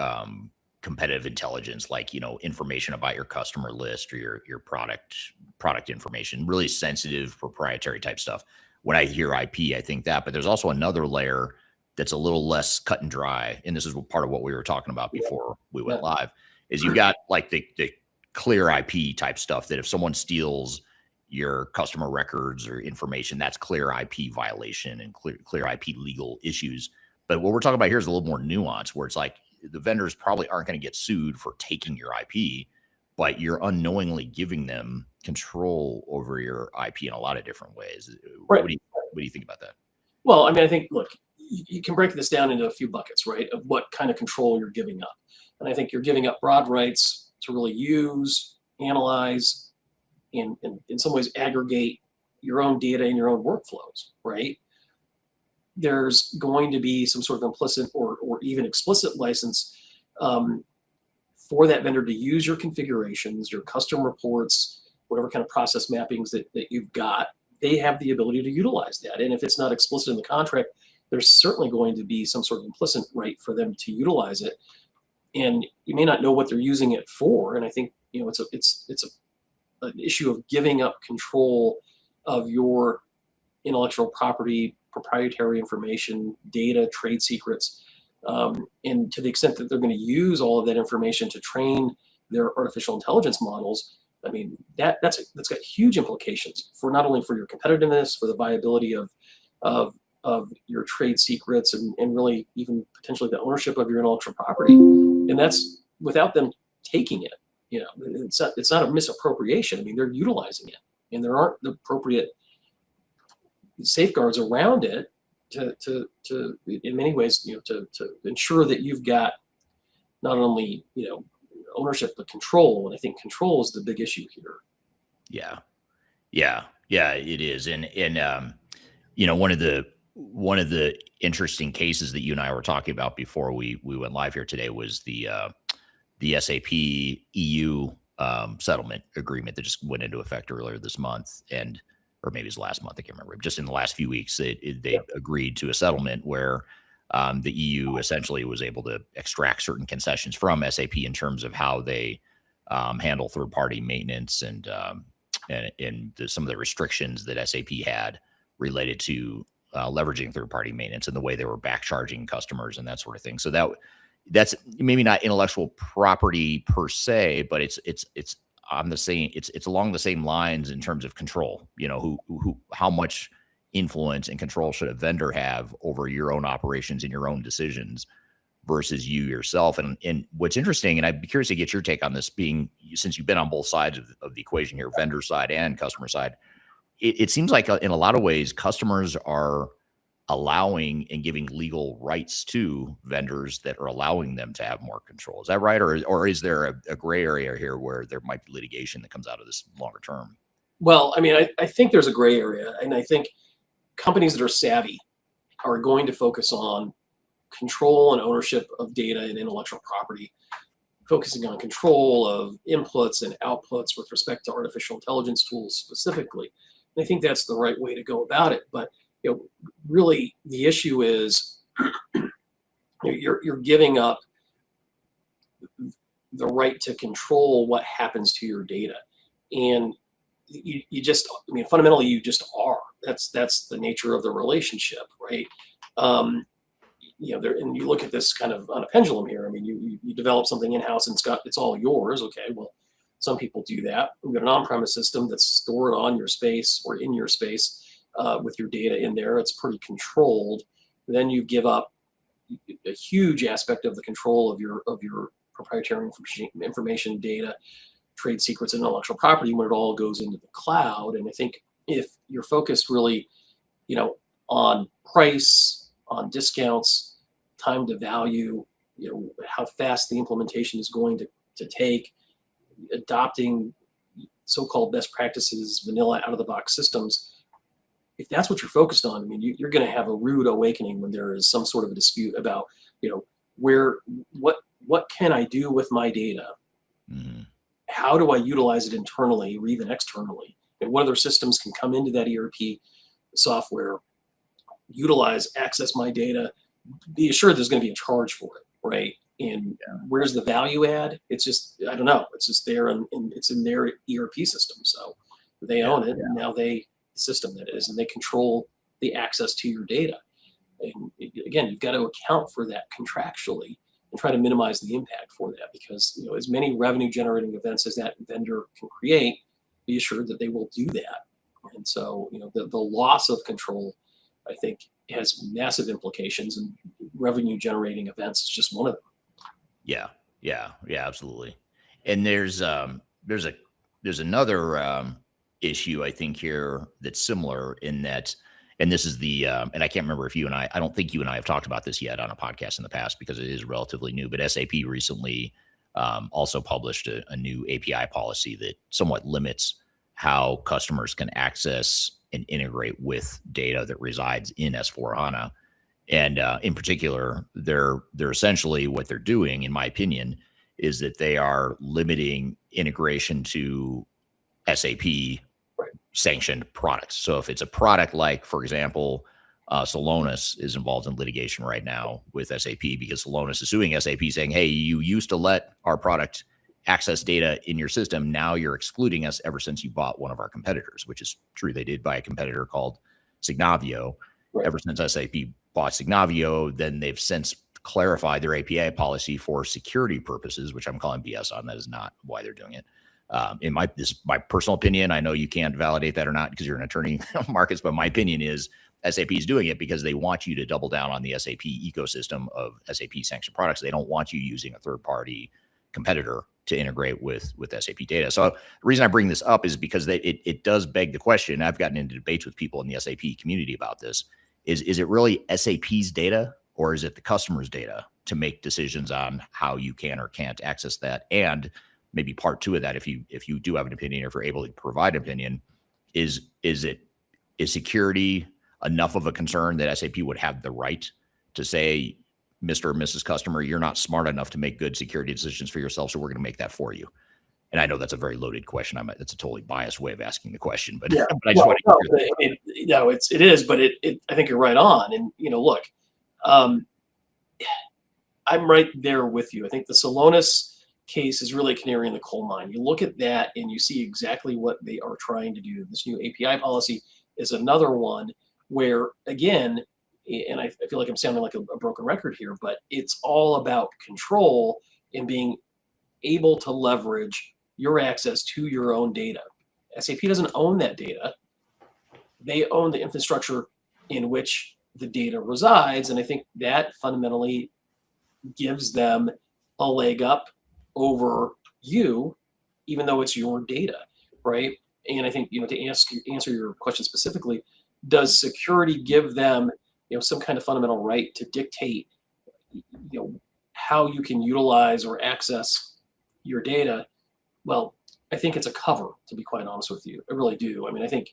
competitive intelligence, like information about your customer list or your product information, really sensitive proprietary type stuff. When I hear IP, I think that, but there's also another layer that's a little less cut and dry. And this is part of what we were talking about before we went live, is you've got like the clear IP type stuff that if someone steals your customer records or information, that's clear IP violation and clear IP legal issues. But what we're talking about here is a little more nuanced, where it's like the vendors probably aren't going to get sued for taking your IP, but you're unknowingly giving them control over your IP in a lot of different ways. Right. What do you think about that? Well, I mean, I think, look, you can break this down into a few buckets, right, of what kind of control you're giving up. And I think you're giving up broad rights to really use, analyze, and in some ways aggregate your own data and your own workflows, right? There's going to be some sort of implicit or even explicit license for that vendor to use your configurations, your custom reports, whatever kind of process mappings that you've got. They have the ability to utilize that. And if it's not explicit in the contract, there's certainly going to be some sort of implicit right for them to utilize it. And you may not know what they're using it for. And I think it's an issue of giving up control of your intellectual property, proprietary information, data, trade secrets, And to the extent that they're going to use all of that information to train their artificial intelligence models, I mean, that's got huge implications for not only for your competitiveness, for the viability of your trade secrets, and really even potentially the ownership of your intellectual property. And that's without them taking it. You know, it's not a misappropriation. I mean, they're utilizing it, and there aren't the appropriate safeguards around it to in many ways, you know, to ensure that you've got not only, you know, ownership but control. And I think control is the big issue here. Yeah, it is. And you know, one of the interesting cases that you and I were talking about before we went live here today was the SAP EU settlement agreement that just went into effect earlier this month, or maybe it was last month, I can't remember. Just in the last few weeks, they agreed to a settlement where the EU essentially was able to extract certain concessions from SAP in terms of how they handle third-party maintenance and some of the restrictions that SAP had related to leveraging third-party maintenance and the way they were back charging customers and that sort of thing. So that's maybe not intellectual property per se, but it's on the same, it's along the same lines in terms of control. You know, how much influence and control should a vendor have over your own operations and your own decisions versus you yourself. And what's interesting, and I'd be curious to get your take on this, being since you've been on both sides of the equation here, vendor side and customer side, it seems like in a lot of ways, customers are allowing and giving legal rights to vendors that are allowing them to have more control. Is that right? Or is there a gray area here where there might be litigation that comes out of this longer term? Well, I mean, I think there's a gray area, and I think companies that are savvy are going to focus on control and ownership of data and intellectual property, focusing on control of inputs and outputs with respect to artificial intelligence tools specifically. And I think that's the right way to go about it. But you know, really, the issue is you're giving up the right to control what happens to your data, and you just, I mean, fundamentally, you just are. That's the nature of the relationship, right? You know, and you look at this kind of on a pendulum here. I mean, you develop something in house and it's all yours. Okay, well, some people do that. We've got an on-premise system that's stored on your space or in your space. With your data in there, it's pretty controlled. Then you give up a huge aspect of the control of your proprietary information, data, trade secrets, and intellectual property when it all goes into the cloud. And I think if you're focused really, you know, on price, on discounts, time to value, you know, how fast the implementation is going to take, adopting so-called best practices, vanilla out-of-the-box systems. If that's what you're focused on, I mean, you're going to have a rude awakening when there is some sort of a dispute about, you know, what can I do with my data? Mm-hmm. How do I utilize it internally or even externally? And what other systems can come into that ERP software, utilize, access my data, be assured there's going to be a charge for it, right? And where's the value add? It's just, I don't know. It's just there and it's in their ERP system. So they own it. And now system that is, and they control the access to your data. And again, you've got to account for that contractually and try to minimize the impact for that, because, you know, as many revenue generating events as that vendor can create, be assured that they will do that. And so, you know, the loss of control, I think, has massive implications, and revenue generating events is just one of them. Yeah, absolutely. And there's another issue, I think, here that's similar in that, and this is the, and I can't remember if I don't think you and I have talked about this yet on a podcast in the past because it is relatively new, but SAP recently also published a new API policy that somewhat limits how customers can access and integrate with data that resides in S/4HANA. And in particular, they're essentially, what they're doing, in my opinion, is that they are limiting integration to SAP sanctioned products. So if it's a product like, for example, Celonis is involved in litigation right now with SAP because Celonis is suing SAP saying, hey, you used to let our product access data in your system. Now you're excluding us ever since you bought one of our competitors, which is true. They did buy a competitor called Signavio. Right. Ever since SAP bought Signavio, then they've since clarified their API policy for security purposes, which I'm calling BS on. That is not why they're doing it. In my personal opinion, I know you can't validate that or not because you're an attorney, Marcus, but my opinion is SAP is doing it because they want you to double down on the SAP ecosystem of SAP sanctioned products. They don't want you using a third-party competitor to integrate with SAP data. So the reason I bring this up is because it does beg the question. I've gotten into debates with people in the SAP community about this. Is it really SAP's data or is it the customer's data to make decisions on how you can or can't access that? And maybe part two of that, if you do have an opinion, or if you're able to provide an opinion, is security enough of a concern that SAP would have the right to say, Mr. or Mrs. Customer, you're not smart enough to make good security decisions for yourself, so we're going to make that for you? And I know that's a very loaded question. That's a totally biased way of asking the question, but, Yeah. but I just want to it is, but I think you're right on. And, look, I'm right there with you. I think the Celonis case is really a canary in the coal mine. You look at that and you see exactly what they are trying to do. This new API policy is another one where, again, and I feel like I'm sounding like a broken record here, but it's all about control and being able to leverage your access to your own data. SAP doesn't own that data. They own the infrastructure in which the data resides. And I think that fundamentally gives them a leg up over you, even though it's your data, right? And I think, to answer your question specifically, does security give them, some kind of fundamental right to dictate, how you can utilize or access your data? Well, I think it's a cover, to be quite honest with you. I really do. I mean, I think,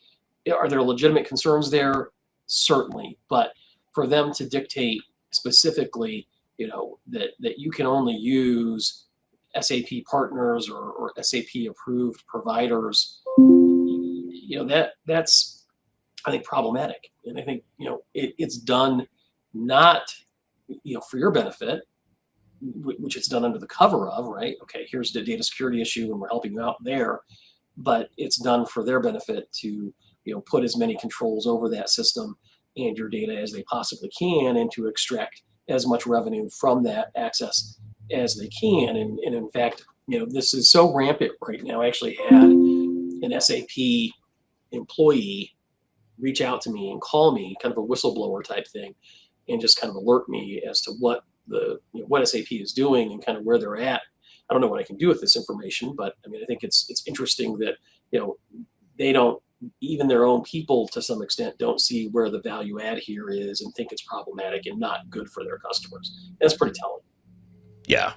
are there legitimate concerns there? Certainly. But for them to dictate specifically, that you can only use SAP partners or SAP approved providers, that's, I think, problematic. And I think, it's done not, for your benefit, which it's done under the cover of, right? Okay, here's the data security issue and we're helping you out there, but it's done for their benefit to, put as many controls over that system and your data as they possibly can, and to extract as much revenue from that access as they can. And in fact, this is so rampant right now. I actually had an SAP employee reach out to me and call me, kind of a whistleblower type thing, and just kind of alert me as to what what SAP is doing and kind of where they're at. I don't know what I can do with this information, but I mean, I think it's interesting that, they don't, even their own people to some extent don't see where the value add here is and think it's problematic and not good for their customers. That's pretty telling. Yeah.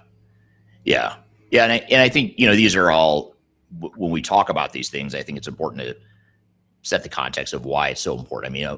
And I think, these are all, when we talk about these things, I think it's important to set the context of why it's so important. I mean,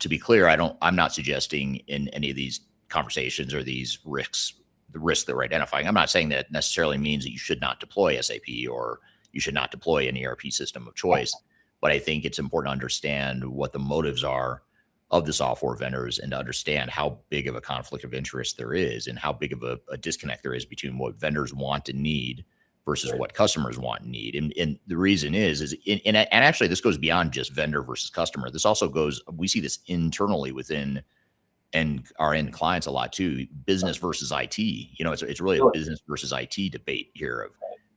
to be clear, I'm not suggesting in any of these conversations or these risks, the risks that we're identifying, I'm not saying that necessarily means that you should not deploy SAP or you should not deploy an ERP system of choice. But I think it's important to understand what the motives are of the software vendors and to understand how big of a conflict of interest there is and how big of a disconnect there is between what vendors want and need versus what customers want and need. And the reason is and actually this goes beyond just vendor versus customer. This also goes, we see this internally within and our end clients a lot too, business versus IT. It's really a business versus IT debate here. Of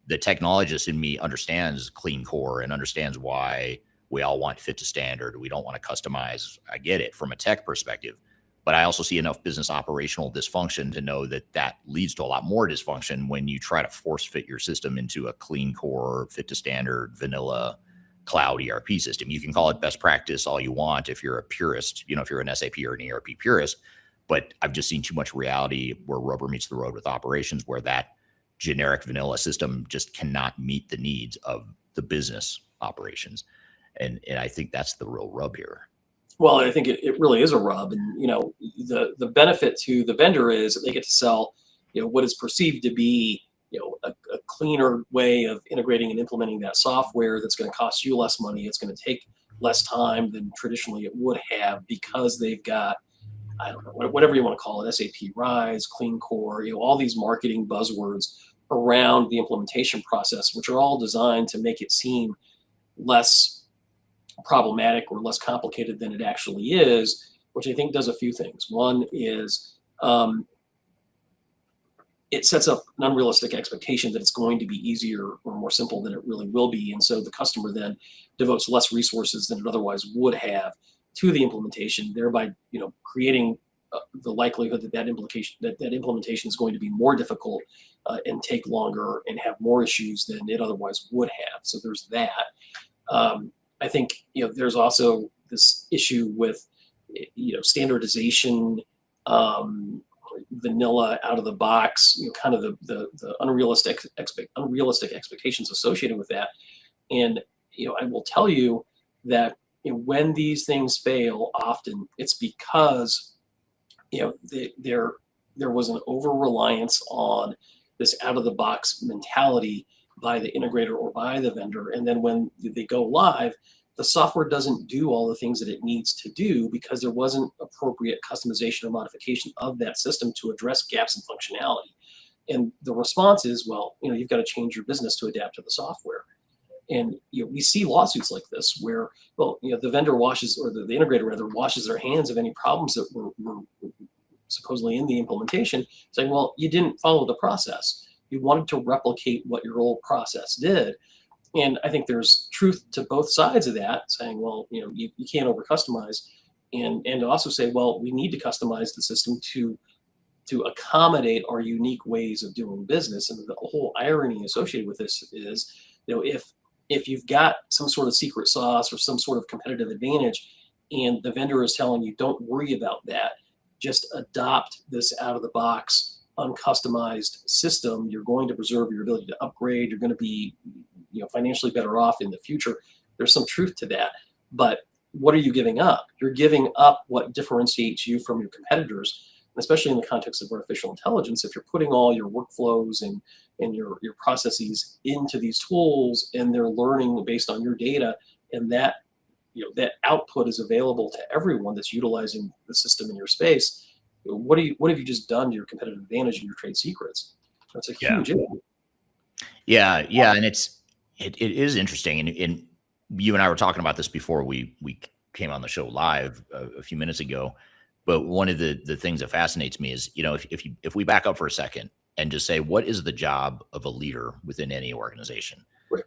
the technologist in me understands clean core and understands why we all want fit to standard. We don't want to customize. I get it from a tech perspective, but I also see enough business operational dysfunction to know that leads to a lot more dysfunction when you try to force fit your system into a clean core, fit to standard, vanilla cloud ERP system. You can call it best practice all you want if you're a purist, if you're an SAP or an ERP purist, but I've just seen too much reality where rubber meets the road with operations, where that generic vanilla system just cannot meet the needs of the business operations. And I think that's the real rub here. Well, I think it really is a rub. And, the benefit to the vendor is that they get to sell, what is perceived to be, a cleaner way of integrating and implementing that software that's going to cost you less money. It's going to take less time than traditionally it would have because they've got, I don't know, whatever you want to call it, SAP Rise, Clean Core, all these marketing buzzwords around the implementation process, which are all designed to make it seem less problematic or less complicated than it actually is, which I think does a few things. One is it sets up an unrealistic expectation that it's going to be easier or more simple than it really will be. And so the customer then devotes less resources than it otherwise would have to the implementation, thereby, creating the likelihood that implementation is going to be more difficult and take longer and have more issues than it otherwise would have. So there's that. I think, there's also this issue with, standardization, vanilla out of the box, kind of the unrealistic expectations associated with that. And, I will tell you that when these things fail, often it's because, there was an over-reliance on this out-of-the-box mentality by the integrator or by the vendor. And then when they go live, the software doesn't do all the things that it needs to do because there wasn't appropriate customization or modification of that system to address gaps in functionality. And the response is, well, you've got to change your business to adapt to the software. And we see lawsuits like this where, well, the vendor washes, or the integrator rather, washes their hands of any problems that were supposedly in the implementation, saying, well, you didn't follow the process. You wanted to replicate what your old process did. And I think there's truth to both sides of that, saying, well, you can't over customize, and also say, well, we need to customize the system to accommodate our unique ways of doing business. And the whole irony associated with this is, if you've got some sort of secret sauce or some sort of competitive advantage, and the vendor is telling you, don't worry about that, just adopt this out of the box, uncustomized system, you're going to preserve your ability to upgrade, you're going to be financially better off in the future. There's some truth to that. But what are you giving up? You're giving up what differentiates you from your competitors, and especially in the context of artificial intelligence. If you're putting all your workflows and your processes into these tools, and they're learning based on your data, and that output is available to everyone that's utilizing the system in your space, what have you just done to your competitive advantage and your trade secrets? That's a huge issue. Yeah, and it is interesting, and you and I were talking about this before we came on the show live a few minutes ago. But one of the things that fascinates me is, if we back up for a second and just say, what is the job of a leader within any organization? Right.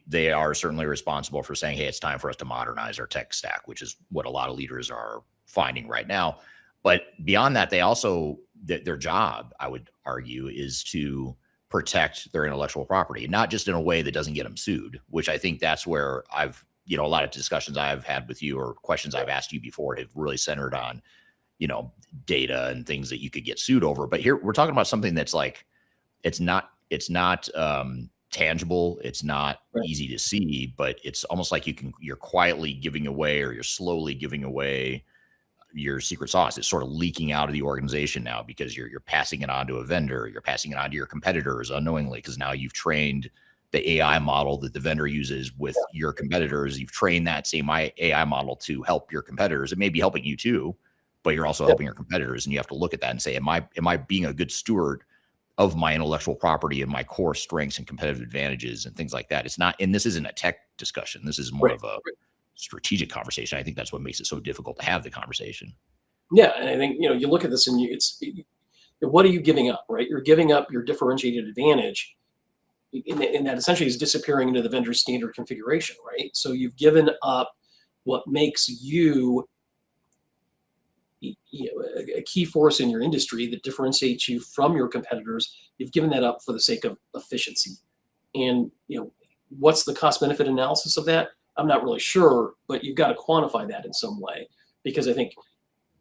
They are certainly responsible for saying, hey, it's time for us to modernize our tech stack, which is what a lot of leaders are finding right now. But beyond that, they also, their job, I would argue, is to protect their intellectual property, not just in a way that doesn't get them sued, which I think that's where I've, a lot of discussions I've had with you or questions I've asked you before have really centered on, data and things that you could get sued over. But here we're talking about something that's like, it's not tangible. It's not easy to see, but it's almost like you're quietly giving away, or you're slowly giving away your secret sauce. It's sort of leaking out of the organization now because you're passing it on to a vendor. You're passing it on to your competitors unknowingly, because now you've trained the AI model that the vendor uses with your competitors. You've trained that same AI model to help your competitors. It may be helping you too, but you're also helping your competitors. And you have to look at that and say, am I being a good steward of my intellectual property and my core strengths and competitive advantages and things like that? It's not, and this isn't a tech discussion. This is more of a strategic conversation. I think that's what makes it so difficult to have the conversation. Yeah. And I think, you look at this and what are you giving up, right? You're giving up your differentiated advantage, and that essentially is disappearing into the vendor's standard configuration, right? So you've given up what makes you a key force in your industry that differentiates you from your competitors. You've given that up for the sake of efficiency. And, what's the cost benefit analysis of that? I'm not really sure, but you've got to quantify that in some way, because I think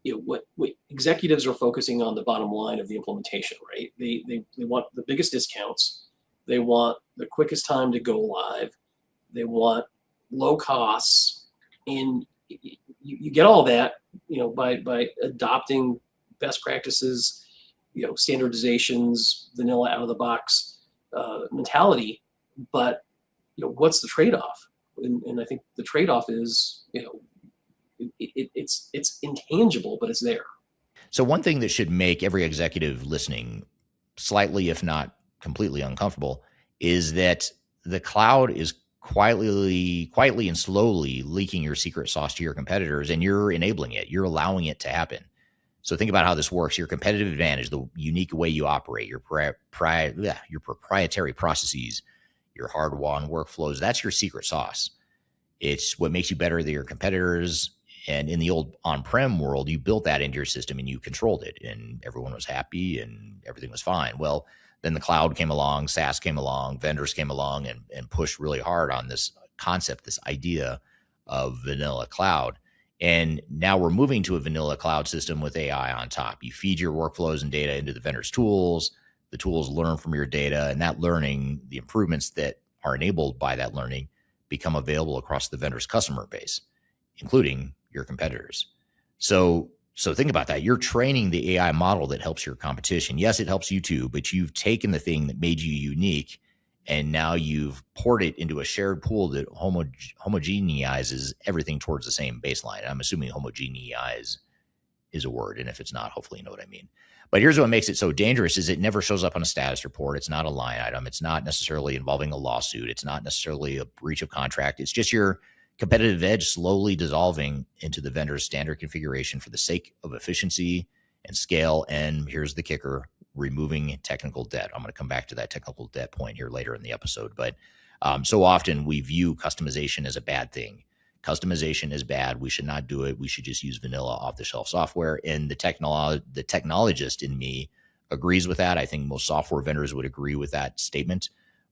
what executives are focusing on the bottom line of the implementation, right? They want the biggest discounts. They want the quickest time to go live. They want low costs, and you get all that, by adopting best practices, standardizations, vanilla out of the box mentality. But what's the trade-off? And I think the trade-off is, it's intangible, but it's there. So one thing that should make every executive listening slightly, if not completely uncomfortable, is that the cloud is quietly and slowly leaking your secret sauce to your competitors, and you're enabling it. You're allowing it to happen. So think about how this works. Your competitive advantage, the unique way you operate, your proprietary processes, your hard-won workflows, that's your secret sauce. It's what makes you better than your competitors. And in the old on-prem world, you built that into your system and you controlled it, and everyone was happy and everything was fine. Well, then the cloud came along, SaaS came along, vendors came along and pushed really hard on this concept, this idea of vanilla cloud. And now we're moving to a vanilla cloud system with AI on top. You feed your workflows and data into the vendor's tools. The tools learn from your data, and that learning, the improvements that are enabled by that learning, become available across the vendor's customer base, including your competitors. So think about that. You're training the AI model that helps your competition. Yes, it helps you too, but you've taken the thing that made you unique, and now you've poured it into a shared pool that homogenizes everything towards the same baseline. I'm assuming homogeneize is a word, and if it's not, hopefully you know what I mean. But here's what makes it so dangerous is it never shows up on a status report. It's not a line item. It's not necessarily involving a lawsuit. It's not necessarily a breach of contract. It's just your competitive edge slowly dissolving into the vendor's standard configuration for the sake of efficiency and scale. And here's the kicker: removing technical debt. I'm going to come back to that technical debt point here later in the episode. But so often we view customization as a bad thing. Customization is bad. We should not do it. We should just use vanilla off-the-shelf software. And the technologist in me agrees with that. I think most software vendors would agree with that statement.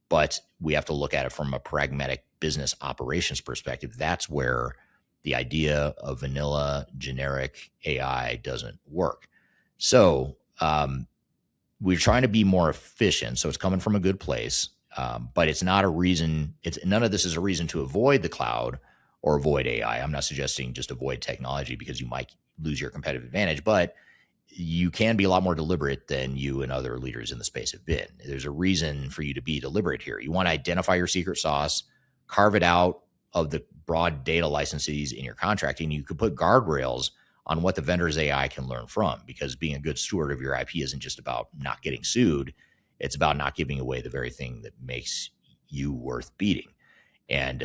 But we have to look at it from a pragmatic business operations perspective. That's where the idea of vanilla generic AI doesn't work. So we're trying to be more efficient. So it's coming from a good place, but it's not a reason. None of this is a reason to avoid the cloud or avoid AI. I'm not suggesting just avoid technology because you might lose your competitive advantage, but you can be a lot more deliberate than you and other leaders in the space have been. There's a reason for you to be deliberate here. You want to identify your secret sauce, carve it out of the broad data licenses in your contracting. You could put guardrails on what the vendor's AI can learn from, because being a good steward of your IP isn't just about not getting sued. It's about not giving away the very thing that makes you worth beating. And,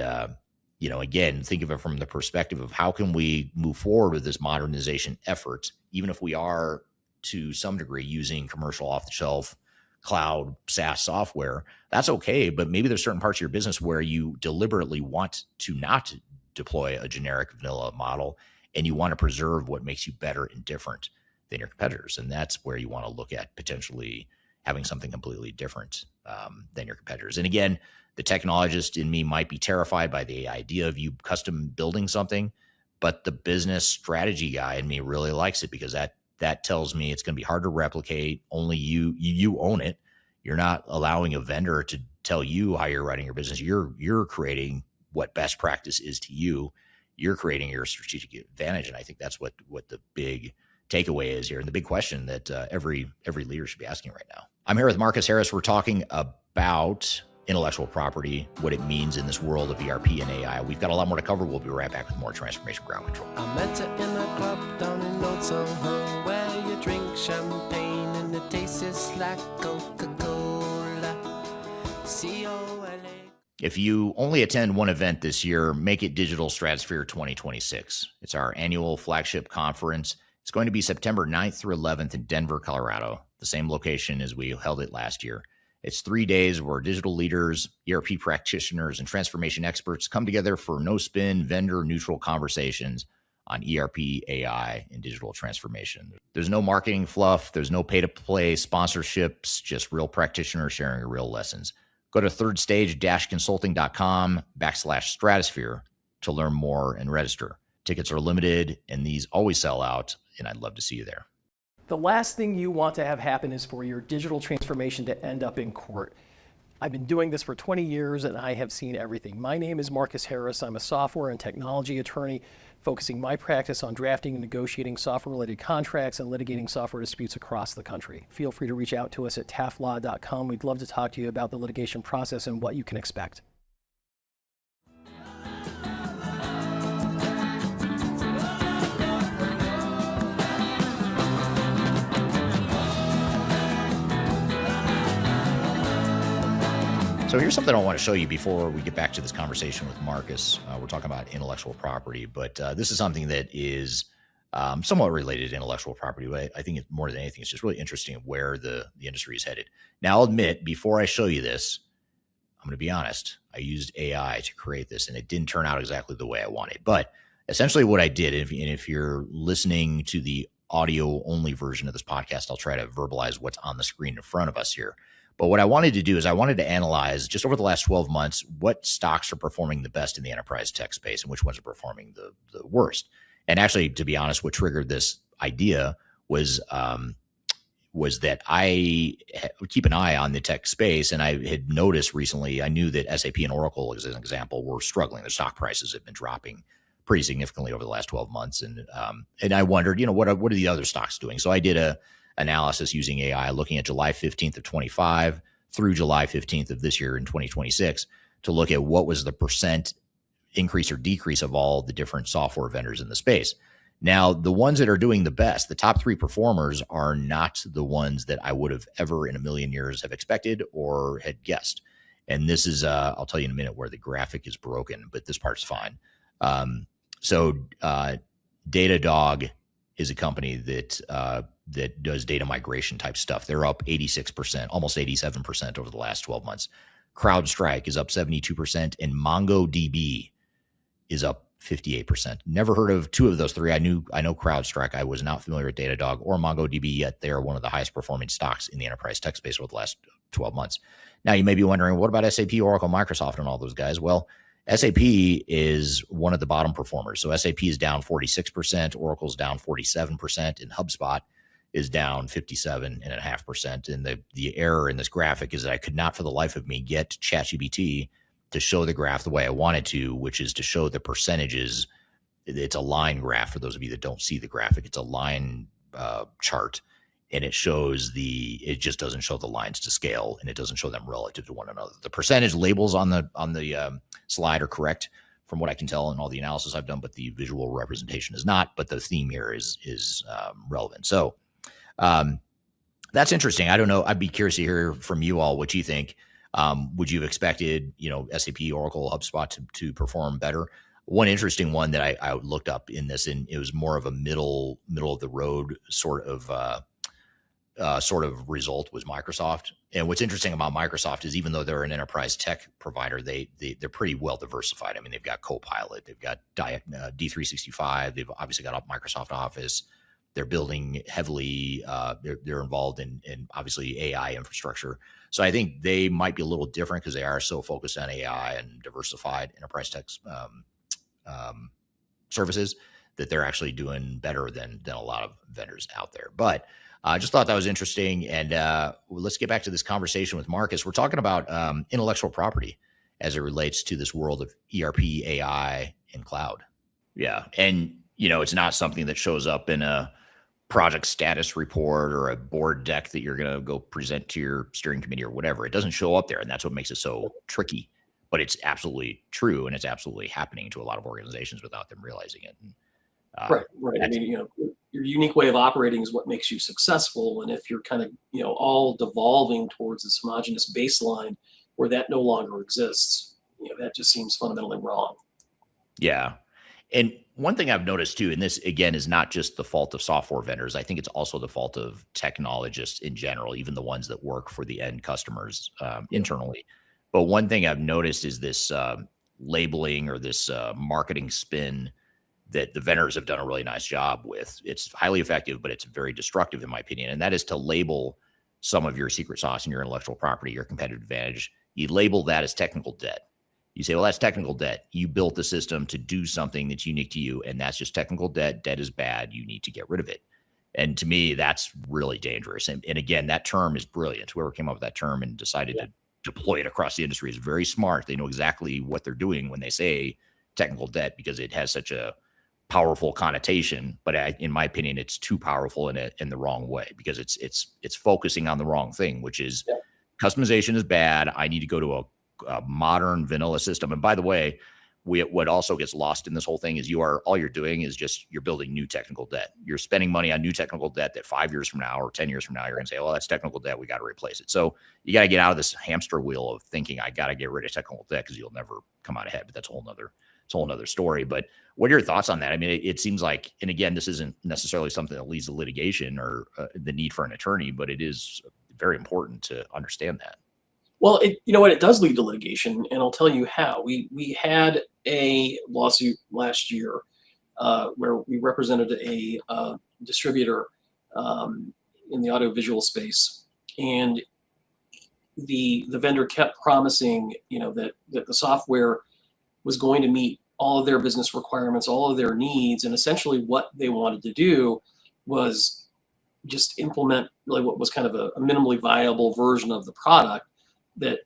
again, think of it from the perspective of how can we move forward with this modernization effort, even if we are to some degree using commercial off-the-shelf cloud SaaS software. That's okay, but maybe there's certain parts of your business where you deliberately want to not deploy a generic vanilla model, and you want to preserve what makes you better and different than your competitors. And that's where you want to look at potentially having something completely different than your competitors. And again, the technologist in me might be terrified by the idea of you custom building something, but the business strategy guy in me really likes it, because that tells me it's going to be hard to replicate. Only you own it. You're not allowing a vendor to tell you how you're running your business. You're creating what best practice is to you. You're creating your strategic advantage. And I think that's what the big takeaway is here, and the big question that every leader should be asking right now. I'm here with Marcus Harris. We're talking about intellectual property, what it means in this world of ERP and AI. We've got a lot more to cover. We'll be right back with more Transformation Ground Control. I met her in a club down in Old Soho, where you drink champagne and it tastes like Coca-Cola. C-O-L-A. If you only attend one event this year, make it Digital Stratosphere 2026. It's our annual flagship conference. It's going to be September 9th through 11th in Denver, Colorado, the same location as we held it last year. It's 3 days where digital leaders, ERP practitioners, and transformation experts come together for no-spin, vendor-neutral conversations on ERP, AI, and digital transformation. There's no marketing fluff. There's no pay-to-play sponsorships, just real practitioners sharing real lessons. Go to thirdstage-consulting.com/stratosphere to learn more and register. Tickets are limited, and these always sell out, and I'd love to see you there. The last thing you want to have happen is for your digital transformation to end up in court. I've been doing this for 20 years and I have seen everything. My name is Marcus Harris. I'm a software and technology attorney focusing my practice on drafting and negotiating software-related contracts and litigating software disputes across the country. Feel free to reach out to us at taftlaw.com. We'd love to talk to you about the litigation process and what you can expect. So here's something I want to show you before we get back to this conversation with Marcus. We're talking about intellectual property, but this is something that is somewhat related to intellectual property, but I think more than anything, it's just really interesting where the industry is headed. Now, I'll admit, before I show you this, I'm going to be honest, I used AI to create this, and it didn't turn out exactly the way I wanted. But essentially what I did, and if you're listening to the audio only version of this podcast, I'll try to verbalize what's on the screen in front of us here. But what I wanted to do is I wanted to analyze just over the last 12 months, what stocks are performing the best in the enterprise tech space and which ones are performing the worst. And actually, to be honest, what triggered this idea was that I would keep an eye on the tech space. And I had noticed recently, I knew that SAP and Oracle, as an example, were struggling. Their stock prices have been dropping pretty significantly over the last 12 months. And I wondered, what are the other stocks doing? So I did a analysis using AI, looking at July 15th of 25 through July 15th of this year in 2026 to look at what was the percent increase or decrease of all the different software vendors in the space. Now, the ones that are doing the best, the top 3 performers, are not the ones that I would have ever in a million years have expected or had guessed. And this is, I'll tell you in a minute where the graphic is broken, but this part's fine. So Datadog is a company that does data migration type stuff. They're up 86%, almost 87% over the last 12 months. CrowdStrike is up 72%, and MongoDB is up 58%. Never heard of 2 of those 3. I know CrowdStrike. I was not familiar with Datadog or MongoDB, yet they're one of the highest performing stocks in the enterprise tech space over the last 12 months. Now, you may be wondering, what about SAP, Oracle, Microsoft, and all those guys? Well, SAP is one of the bottom performers. So SAP is down 46%, Oracle's down 47%, and HubSpot is down 57.5%. And the error in this graphic is that I could not for the life of me get ChatGPT to show the graph the way I wanted to, which is to show the percentages. It's a line graph for those of you that don't see the graphic. It's a line chart, and it just doesn't show the lines to scale, and it doesn't show them relative to one another. The percentage labels on the slide are correct from what I can tell in all the analysis I've done, but the visual representation is not. But the theme here is relevant. So that's interesting. I don't know. I'd be curious to hear from you all what you think. Would you have expected, SAP, Oracle, HubSpot to perform better? One interesting one that I looked up in this, and it was more of a middle of the road sort of result, was Microsoft. And what's interesting about Microsoft is even though they're an enterprise tech provider, they're pretty well diversified. I mean, they've got Copilot, they've got D365, they've obviously got Microsoft Office. They're building heavily. They're involved in obviously AI infrastructure. So I think they might be a little different because they are so focused on AI and diversified enterprise tech services that they're actually doing better than a lot of vendors out there. But I just thought that was interesting. And let's get back to this conversation with Marcus. We're talking about intellectual property as it relates to this world of ERP, AI, and cloud. Yeah. And, it's not something that shows up in a project status report or a board deck that you're going to go present to your steering committee or whatever. It doesn't show up there. And that's what makes it so tricky. But it's absolutely true. And it's absolutely happening to a lot of organizations without them realizing it. And, Right. I mean, your unique way of operating is what makes you successful. And if you're kind of, all devolving towards this homogenous baseline where that no longer exists, that just seems fundamentally wrong. Yeah. And one thing I've noticed too, and this again is not just the fault of software vendors, I think it's also the fault of technologists in general, even the ones that work for the end customers internally. But one thing I've noticed is this labeling or this marketing spin that the vendors have done a really nice job with. It's highly effective, but it's very destructive in my opinion. And that is to label some of your secret sauce and your intellectual property, your competitive advantage. You label that as technical debt. You say, well, that's technical debt. You built the system to do something that's unique to you, and that's just technical debt. Debt is bad. You need to get rid of it. And to me, that's really dangerous. And again, that term is brilliant. Whoever came up with that term and decided to deploy it across the industry is very smart. They know exactly what they're doing when they say technical debt because it has such a powerful connotation. But in my opinion, it's too powerful in the wrong way because it's focusing on the wrong thing, which is customization is bad. I need to go to a modern vanilla system. And by the way, what also gets lost in this whole thing is all you're doing is just you're building new technical debt. You're spending money on new technical debt that 5 years from now or 10 years from now, you're going to say, well, that's technical debt. We got to replace it. So you got to get out of this hamster wheel of thinking I got to get rid of technical debt because you'll never come out ahead. But that's a whole nother it's a whole nother story. But what are your thoughts on that? I mean, it seems like, and again, this isn't necessarily something that leads to litigation or the need for an attorney, but it is very important to understand that. Well, you know what? It does lead to litigation, and I'll tell you how. We had a lawsuit last year where we represented a distributor in the audiovisual space, and the vendor kept promising, that the software was going to meet all of their business requirements, all of their needs, and essentially what they wanted to do was just implement really what was kind of a minimally viable version of the product that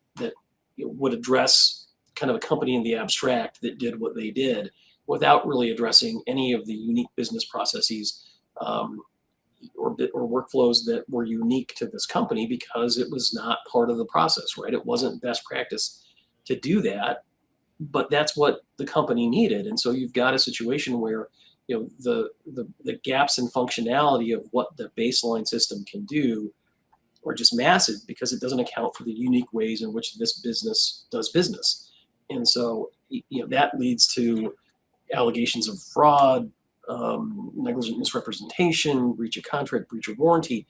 would address kind of a company in the abstract that did what they did without really addressing any of the unique business processes or workflows that were unique to this company, because it was not part of the process, right? It wasn't best practice to do that, but that's what the company needed. And so you've got a situation where the gaps in functionality of what the baseline system can do are just massive, because it doesn't account for the unique ways in which this business does business. And so that leads to allegations of fraud, negligent misrepresentation, breach of contract, breach of warranty,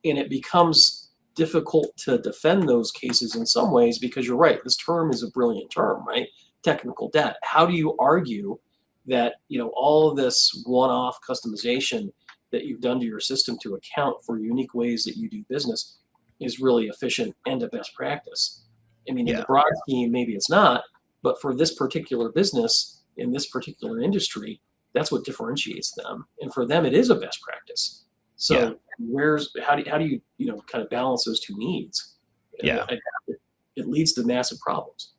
and it becomes difficult to defend those cases in some ways, because you're right, this term is a brilliant term, right? Technical debt. How do you argue that all of this one-off customization that you've done to your system to account for unique ways that you do business is really efficient and a best practice? I mean, in the broad scheme, maybe it's not, but for this particular business in this particular industry, that's what differentiates them. And for them, it is a best practice. So how do you kind of balance those two needs? Yeah. It leads to massive problems.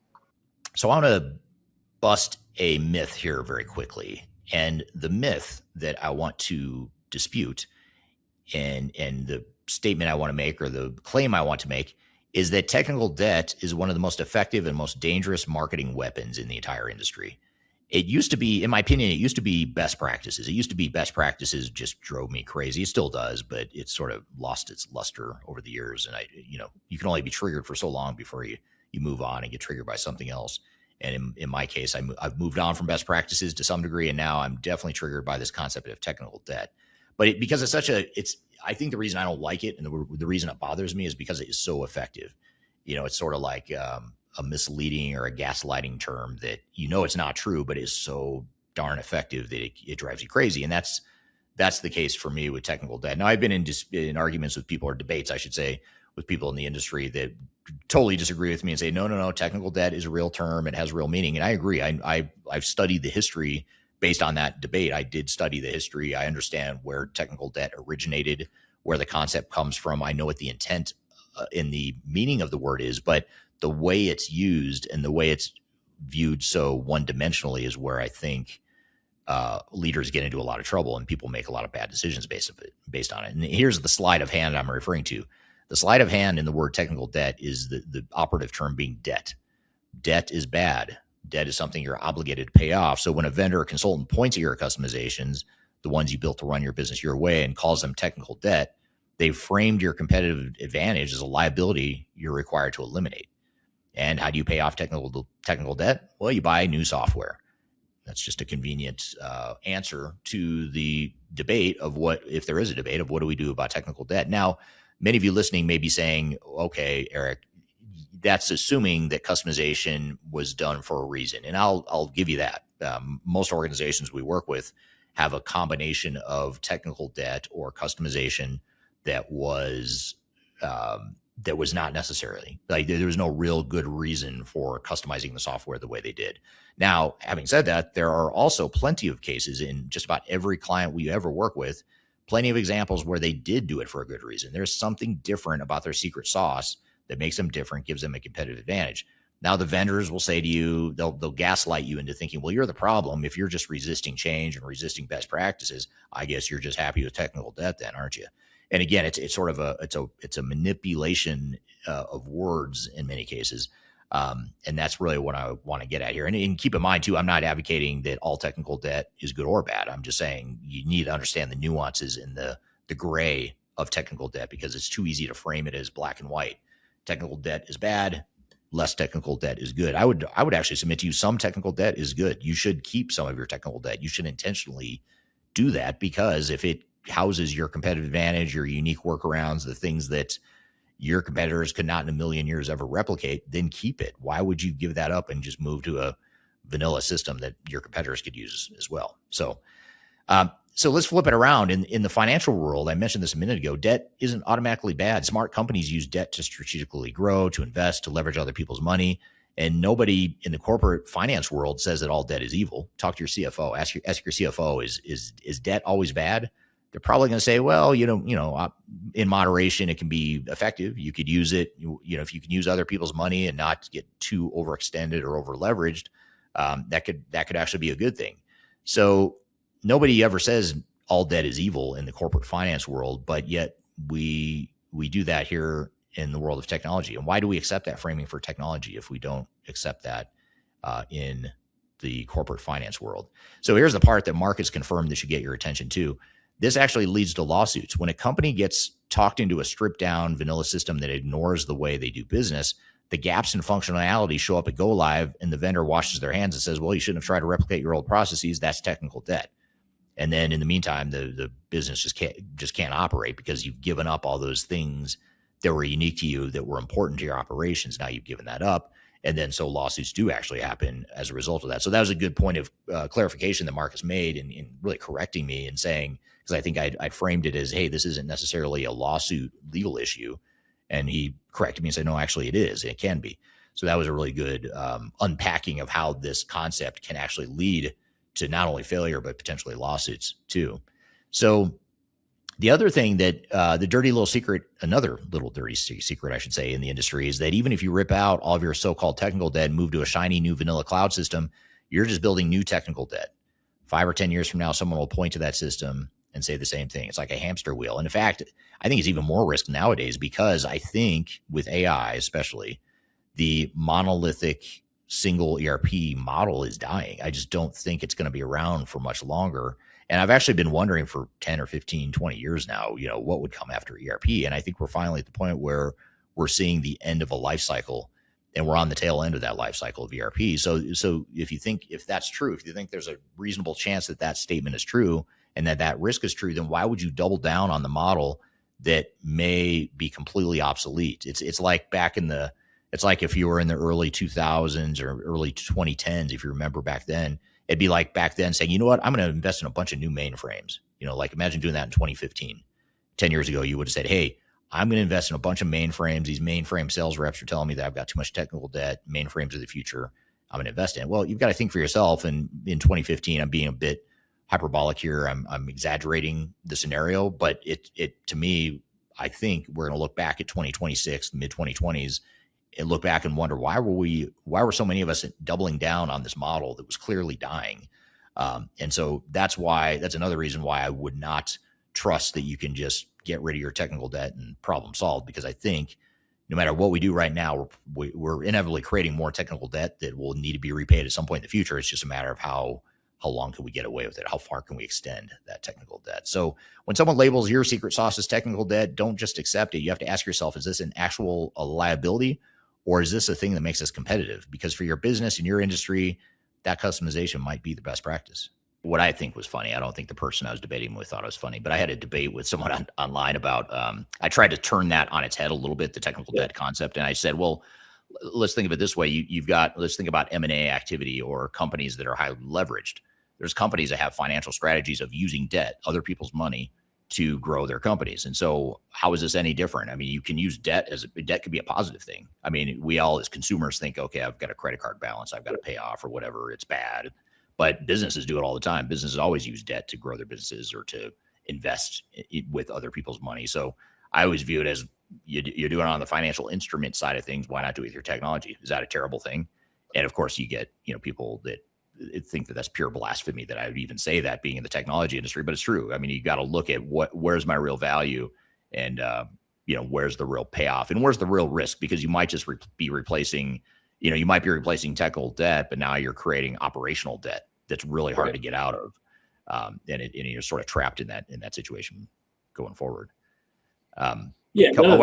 So I want to bust a myth here very quickly. And the myth that I want to dispute and the statement I want to make, or the claim I want to make, is that technical debt is one of the most effective and most dangerous marketing weapons in the entire industry. It used to be, in my opinion, it used to be best practices. It used to be best practices just drove me crazy. It still does, but it's sort of lost its luster over the years. And you can only be triggered for so long before you move on and get triggered by something else. And in my case, I've moved on from best practices to some degree, and now I'm definitely triggered by this concept of technical debt. But because it's I think the reason I don't like it, and the reason it bothers me, is because it is so effective. It's sort of like a misleading or a gaslighting term that it's not true, but is so darn effective that it drives you crazy. And that's the case for me with technical debt. Now, I've been in arguments with people, or debates, I should say, with people in the industry that totally disagree with me and say, no, technical debt is a real term. It has real meaning. And I agree. I've studied the history based on that debate. I did study the history. I understand where technical debt originated, where the concept comes from. I know what the intent in the meaning of the word is, but the way it's used and the way it's viewed so one-dimensionally is where I think leaders get into a lot of trouble, and people make a lot of bad decisions based on it. And here's the sleight of hand I'm referring to. The sleight of hand in the word technical debt is the operative term being debt. Debt is bad. Debt is something you're obligated to pay off. So when a vendor or consultant points at your customizations, the ones you built to run your business your way, and calls them technical debt, they've framed your competitive advantage as a liability you're required to eliminate. And how do you pay off technical debt? Well, you buy new software. That's just a convenient answer to the debate of if there is a debate of what do we do about technical debt. Now, many of you listening may be saying, okay, Eric, that's assuming that customization was done for a reason. And I'll give you that. Most organizations we work with have a combination of technical debt or customization that was not necessarily, like, there was no real good reason for customizing the software the way they did. Now, having said that, there are also plenty of cases in just about every client we ever work with, plenty of examples where they did do it for a good reason. There's something different about their secret sauce that makes them different, gives them a competitive advantage. Now, the vendors will say to you, they'll gaslight you into thinking, well, you're the problem. If you're just resisting change and resisting best practices, I guess you're just happy with technical debt then, aren't you? And again, it's sort of a manipulation of words in many cases. And that's really what I want to get at here. And keep in mind too, I'm not advocating that all technical debt is good or bad. I'm just saying you need to understand the nuances and the gray of technical debt, because it's too easy to frame it as black and white. Technical debt is bad. less technical debt is good. I would actually submit to you some technical debt is good. You should keep some of your technical debt. You should intentionally do that, because if it houses your competitive advantage, your unique workarounds, the things that your competitors could not in a million years ever replicate, then keep it. Why would you give that up and just move to a vanilla system that your competitors could use as well? So let's flip it around. In the financial world, I mentioned this a minute ago, debt isn't automatically bad. Smart companies use debt to strategically grow, to invest, to leverage other people's money. And nobody in the corporate finance world says that all debt is evil. Talk to your CFO. Ask your CFO, is debt always bad? They're probably going to say, well, in moderation, it can be effective. You could use it, if you can use other people's money and not get too overextended or over leveraged, that could actually be a good thing. So nobody ever says all debt is evil in the corporate finance world, but yet we do that here in the world of technology. And why do we accept that framing for technology if we don't accept that in the corporate finance world? So here's the part that Mark has confirmed that should get your attention too. This actually leads to lawsuits. When a company gets talked into a stripped down vanilla system that ignores the way they do business, the gaps in functionality show up at go live, and the vendor washes their hands and says, well, you shouldn't have tried to replicate your old processes. That's technical debt. And then in the meantime, the business just can't operate because you've given up all those things that were unique to you, that were important to your operations. Now you've given that up. And then so lawsuits do actually happen as a result of that. So that was a good point of clarification that Marcus made in really correcting me and saying, because I think I framed it as, hey, this isn't necessarily a lawsuit legal issue. And he corrected me and said, no, actually it is. It can be. So that was a really good unpacking of how this concept can actually lead to not only failure, but potentially lawsuits too. So the other thing that another little dirty secret, I should say, in the industry is that even if you rip out all of your so-called technical debt and move to a shiny new vanilla cloud system, you're just building new technical debt. 5 or 10 years from now, someone will point to that system and say the same thing. It's like a hamster wheel. And in fact, I think it's even more risk nowadays, because I think with AI especially, the monolithic single ERP model is dying. I just don't think it's going to be around for much longer. And I've actually been wondering for 10 or 15, 20 years now, what would come after ERP. And I think we're finally at the point where we're seeing the end of a life cycle, and we're on the tail end of that life cycle of ERP. So if that's true, if you think there's a reasonable chance that statement is true and that risk is true, then why would you double down on the model that may be completely obsolete? It's like it's like if you were in the early 2000s or early 2010s, if you remember back then, it'd be like back then saying, you know what, I'm going to invest in a bunch of new mainframes. Like imagine doing that in 2015. 10 years ago, you would have said, hey, I'm going to invest in a bunch of mainframes. These mainframe sales reps are telling me that I've got too much technical debt. Mainframes are the future. I'm going to invest in it. Well, you've got to think for yourself. And in 2015, I'm being a bit hyperbolic here. I'm exaggerating the scenario, but it to me, I think we're going to look back at 2026, the mid 2020s, and look back and wonder why were so many of us doubling down on this model that was clearly dying. And so that's another reason why I would not trust that you can just get rid of your technical debt and problem solved, because I think no matter what we do right now, we're inevitably creating more technical debt that will need to be repaid at some point in the future. It's just a matter of how long can we get away with it? How far can we extend that technical debt? So when someone labels your secret sauce as technical debt, don't just accept it. You have to ask yourself, is this an actual liability, or is this a thing that makes us competitive? Because for your business and your industry, that customization might be the best practice. What I think was funny, I don't think the person I was debating with thought it was funny, but I had a debate with someone online about, I tried to turn that on its head a little bit, the technical debt concept. And I said, well, let's think of it this way. Let's think about M&A activity or companies that are highly leveraged. There's companies that have financial strategies of using debt, other people's money, to grow their companies. And so how is this any different? I mean, you can use debt debt could be a positive thing. I mean, we all as consumers think, okay, I've got a credit card balance, I've got to pay off or whatever, it's bad. But businesses do it all the time. Businesses always use debt to grow their businesses or to invest with other people's money. So I always view it as you're doing it on the financial instrument side of things. Why not do it with your technology? Is that a terrible thing? And of course you get, people that think that that's pure blasphemy that I would even say that, being in the technology industry, but it's true. I mean, you got to look at where's my real value, and where's the real payoff, and where's the real risk, because you might just be replacing, you might be replacing technical debt, but now you're creating operational debt that's really hard to get out of, and you're sort of trapped in that situation going forward. Yeah. Oh,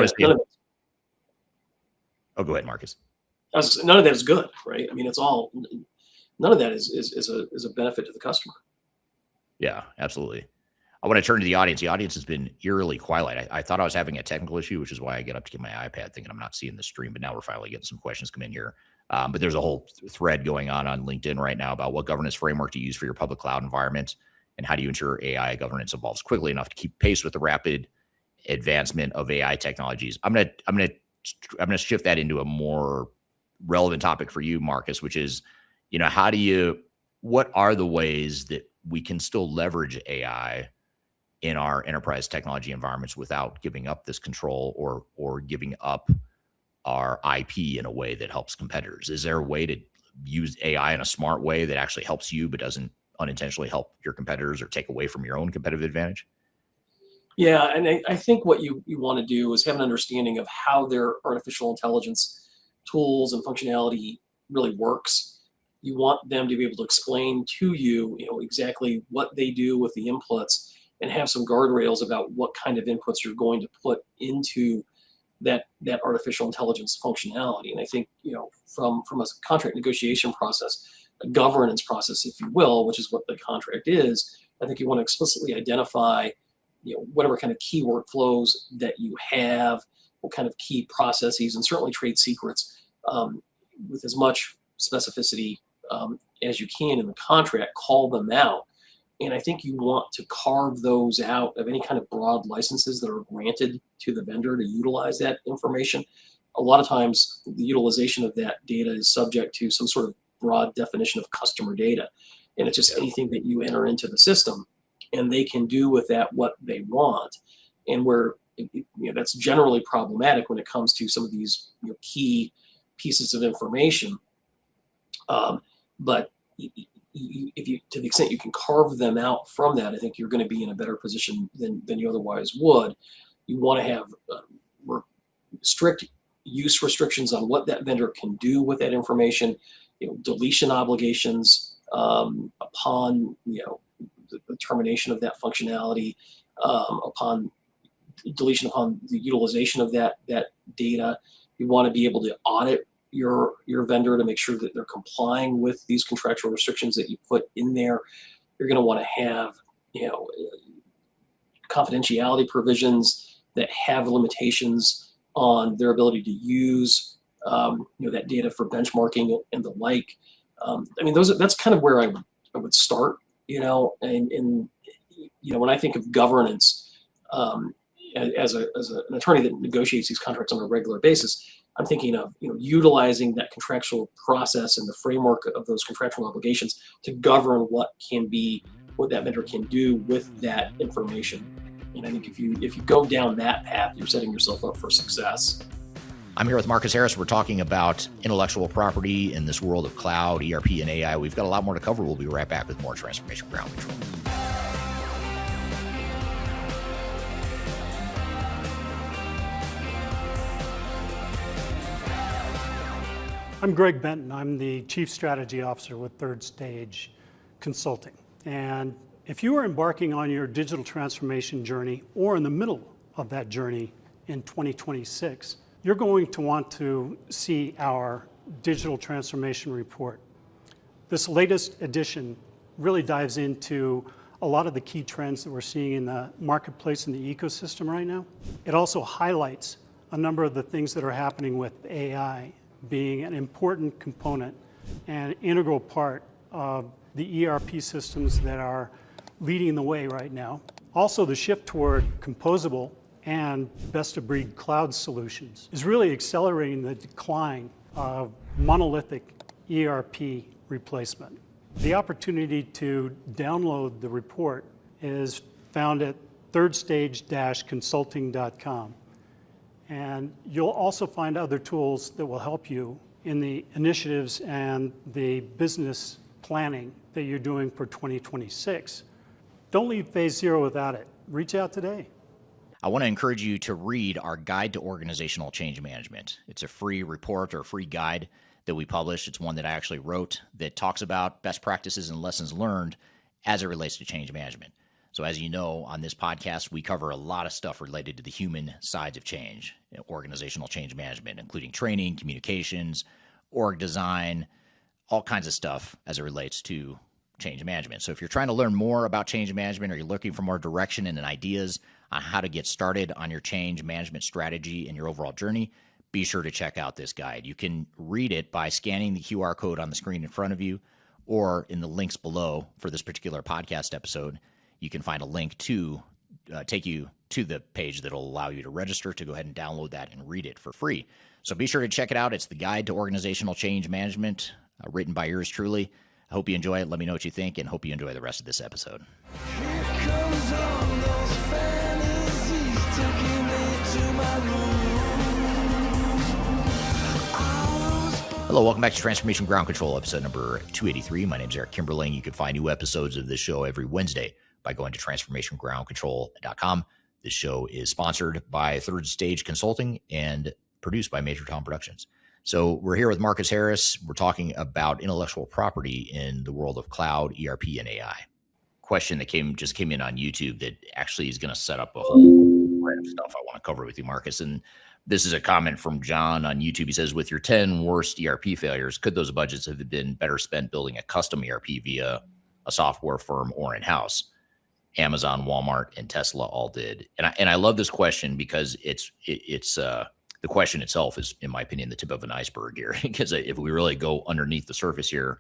go ahead, Marcus. None of that is good, right? I mean, none of that is a benefit to the customer. Yeah, absolutely. I want to turn to the audience. The audience has been eerily quiet. I thought I was having a technical issue, which is why I get up to get my iPad thinking I'm not seeing the stream, but now we're finally getting some questions come in here. But there's a whole thread going on LinkedIn right now about what governance framework to use for your public cloud environment and how do you ensure AI governance evolves quickly enough to keep pace with the rapid advancement of AI technologies. I'm gonna shift that into a more relevant topic for you, Marcus, which is, what are the ways that we can still leverage AI in our enterprise technology environments without giving up this control or giving up our IP in a way that helps competitors? Is there a way to use AI in a smart way that actually helps you but doesn't unintentionally help your competitors or take away from your own competitive advantage? Yeah, and I think what you want to do is have an understanding of how their artificial intelligence tools and functionality really works. You want them to be able to explain to you, exactly what they do with the inputs and have some guardrails about what kind of inputs you're going to put into that artificial intelligence functionality. And I think, from a contract negotiation process, a governance process, if you will, which is what the contract is, I think you want to explicitly identify, whatever kind of key workflows that you have, what kind of key processes, and certainly trade secrets, with as much specificity as you can in the contract, call them out. And I think you want to carve those out of any kind of broad licenses that are granted to the vendor to utilize that information. A lot of times the utilization of that data is subject to some sort of broad definition of customer data. And it's just anything that you enter into the system, and they can do with that what they want. And where that's generally problematic when it comes to some of these key pieces of information. But if you, to the extent you can carve them out from that, I think you're going to be in a better position than you otherwise would. You want to have strict use restrictions on what that vendor can do with that information, deletion obligations upon the termination of that functionality, upon deletion upon the utilization of that data. You want to be able to audit your vendor to make sure that they're complying with these contractual restrictions that you put in there. You're going to want to have confidentiality provisions that have limitations on their ability to use that data for benchmarking and the like. That's kind of where I would start. And when I think of governance, as an attorney that negotiates these contracts on a regular basis, I'm thinking of utilizing that contractual process and the framework of those contractual obligations to govern what that vendor can do with that information. And I think if you go down that path, you're setting yourself up for success. I'm here with Marcus Harris. We're talking about intellectual property in this world of cloud, ERP, and AI. We've got a lot more to cover. We'll be right back with more Transformation Ground Control. I'm Greg Benton. I'm the Chief Strategy Officer with Third Stage Consulting. And if you are embarking on your digital transformation journey or in the middle of that journey in 2026, you're going to want to see our digital transformation report. This latest edition really dives into a lot of the key trends that we're seeing in the marketplace and the ecosystem right now. It also highlights a number of the things that are happening with AI being an important component and integral part of the ERP systems that are leading the way right now. Also, the shift toward composable and best-of-breed cloud solutions is really accelerating the decline of monolithic ERP replacement. The opportunity to download the report is found at thirdstage-consulting.com. And you'll also find other tools that will help you in the initiatives and the business planning that you're doing for 2026. Don't leave Phase Zero without it. Reach out today. I want to encourage you to read our Guide to Organizational Change Management. It's a free report or a free guide that we publish. It's one that I actually wrote that talks about best practices and lessons learned as it relates to change management. So as you know, on this podcast, we cover a lot of stuff related to the human sides of change, organizational change management, including training, communications, org design, all kinds of stuff as it relates to change management. So if you're trying to learn more about change management, or you're looking for more direction and ideas on how to get started on your change management strategy and your overall journey, be sure to check out this guide. You can read it by scanning the QR code on the screen in front of you, or in the links below for this particular podcast episode. You can find a link to take you to the page that'll allow you to register to go ahead and download that and read it for free. So be sure to check it out. It's the Guide to Organizational Change Management, written by yours truly. I hope you enjoy it. Let me know what you think, and hope you enjoy the rest of this episode. Hello, welcome back to Transformation Ground Control, episode number 283. My name is Eric Kimberling. You can find new episodes of this show every Wednesday by going to transformationgroundcontrol.com. This show is sponsored by Third Stage Consulting and produced by Major Tom Productions. So we're here with Marcus Harris. We're talking about intellectual property in the world of cloud, ERP, and AI. Question that just came in on YouTube that actually is going to set up a whole range of stuff I want to cover with you, Marcus. And this is a comment from John on YouTube. He says, with your 10 worst ERP failures, could those budgets have been better spent building a custom ERP via a software firm or in-house? Amazon, Walmart, and Tesla all did. And I love this question because it's the question itself is, in my opinion, the tip of an iceberg here. Because if we really go underneath the surface here,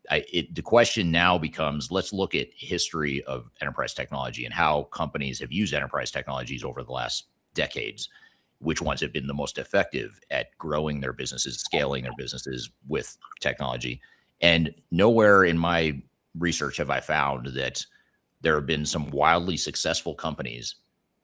the question now becomes, let's look at history of enterprise technology and how companies have used enterprise technologies over the last decades. Which ones have been the most effective at growing their businesses, scaling their businesses with technology. And nowhere in my research have I found that there have been some wildly successful companies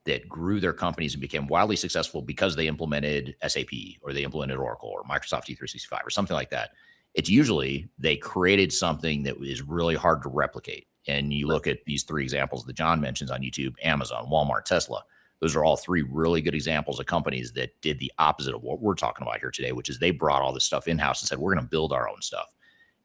that grew their companies and became wildly successful because they implemented SAP or they implemented Oracle or Microsoft 365 or something like that. It's usually they created something that is really hard to replicate. And you look at these three examples that John mentions on YouTube: Amazon, Walmart, Tesla. Those are all three really good examples of companies that did the opposite of what we're talking about here today, which is they brought all this stuff in-house and said, we're going to build our own stuff.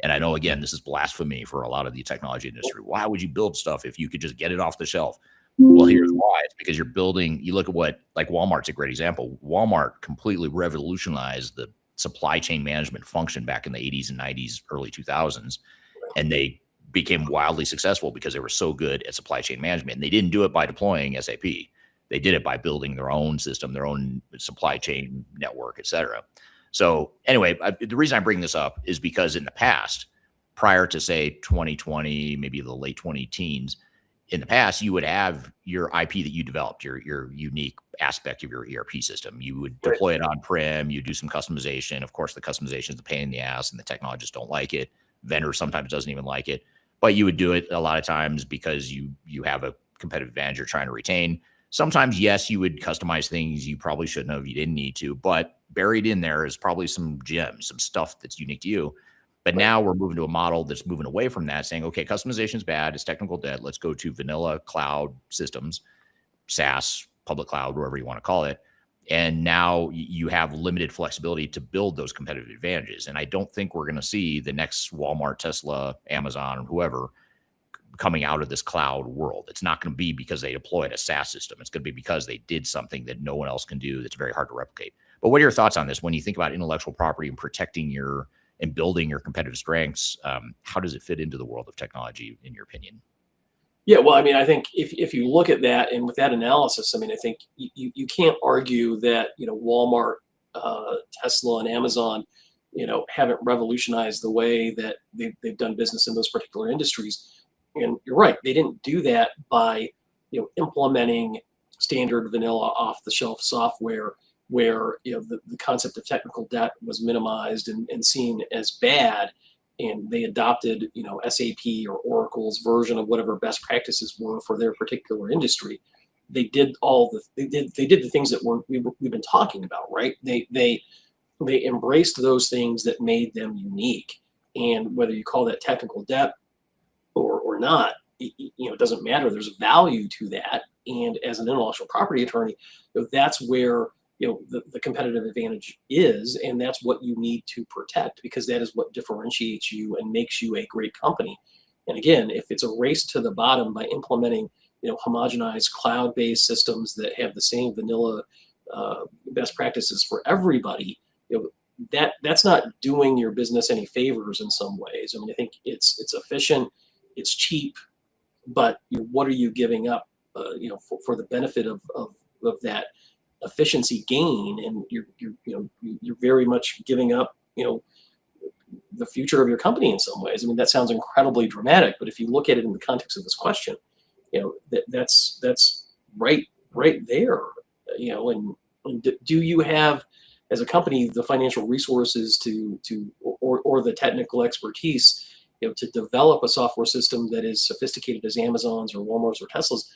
And I know, again, this is blasphemy for a lot of the technology industry. Why would you build stuff if you could just get it off the shelf? Well, here's why. It's because you're building, you look at what, like Walmart's a great example. Walmart completely revolutionized the supply chain management function back in the 80s and 90s, early 2000s. And they became wildly successful because they were so good at supply chain management. And they didn't do it by deploying SAP. They did it by building their own system, their own supply chain network, et cetera. So anyway, the reason I bring this up is because in the past, prior to say 2020, maybe the late 2010s, in the past, you would have your IP that you developed, your unique aspect of your ERP system. You would deploy it on-prem, you do some customization. Of course, the customization is a pain in the ass and the technologists don't like it. Vendor sometimes doesn't even like it, but you would do it a lot of times because you have a competitive advantage you're trying to retain. Sometimes, yes, you would customize things you probably shouldn't have, you didn't need to, but buried in there is probably some gems, some stuff that's unique to you. But now we're moving to a model that's moving away from that, saying, okay, customization is bad, it's technical debt, let's go to vanilla cloud systems, SaaS, public cloud, whatever you want to call it. And now you have limited flexibility to build those competitive advantages. And I don't think we're going to see the next Walmart, Tesla, Amazon, whoever coming out of this cloud world. It's not going to be because they deployed a SaaS system. It's going to be because they did something that no one else can do that's very hard to replicate. But what are your thoughts on this? When you think about intellectual property and protecting and building your competitive strengths, how does it fit into the world of technology, in your opinion? Yeah, well, I mean, I think if you look at that and with that analysis, I mean, I think you can't argue that, Walmart, Tesla, and Amazon, haven't revolutionized the way that they've done business in those particular industries. And you're right, they didn't do that by, implementing standard vanilla off-the-shelf software where, the concept of technical debt was minimized and seen as bad. And they adopted, SAP or Oracle's version of whatever best practices were for their particular industry. They did they did the things that we've been talking about, right? They embraced those things that made them unique. And whether you call that technical debt or not, it doesn't matter. There's value to that. And as an intellectual property attorney, that's where the competitive advantage is, and that's what you need to protect, because that is what differentiates you and makes you a great company. And again, if it's a race to the bottom by implementing homogenized cloud-based systems that have the same vanilla best practices for everybody, that's not doing your business any favors in some ways. I mean, I think it's efficient, it's cheap, but what are you giving up, for the benefit of that efficiency gain? And you're very much giving up, the future of your company in some ways. I mean, that sounds incredibly dramatic, but if you look at it in the context of this question, that's right there. And do you have, as a company, the financial resources or the technical expertise, to develop a software system that is sophisticated as Amazon's or Walmart's or Tesla's?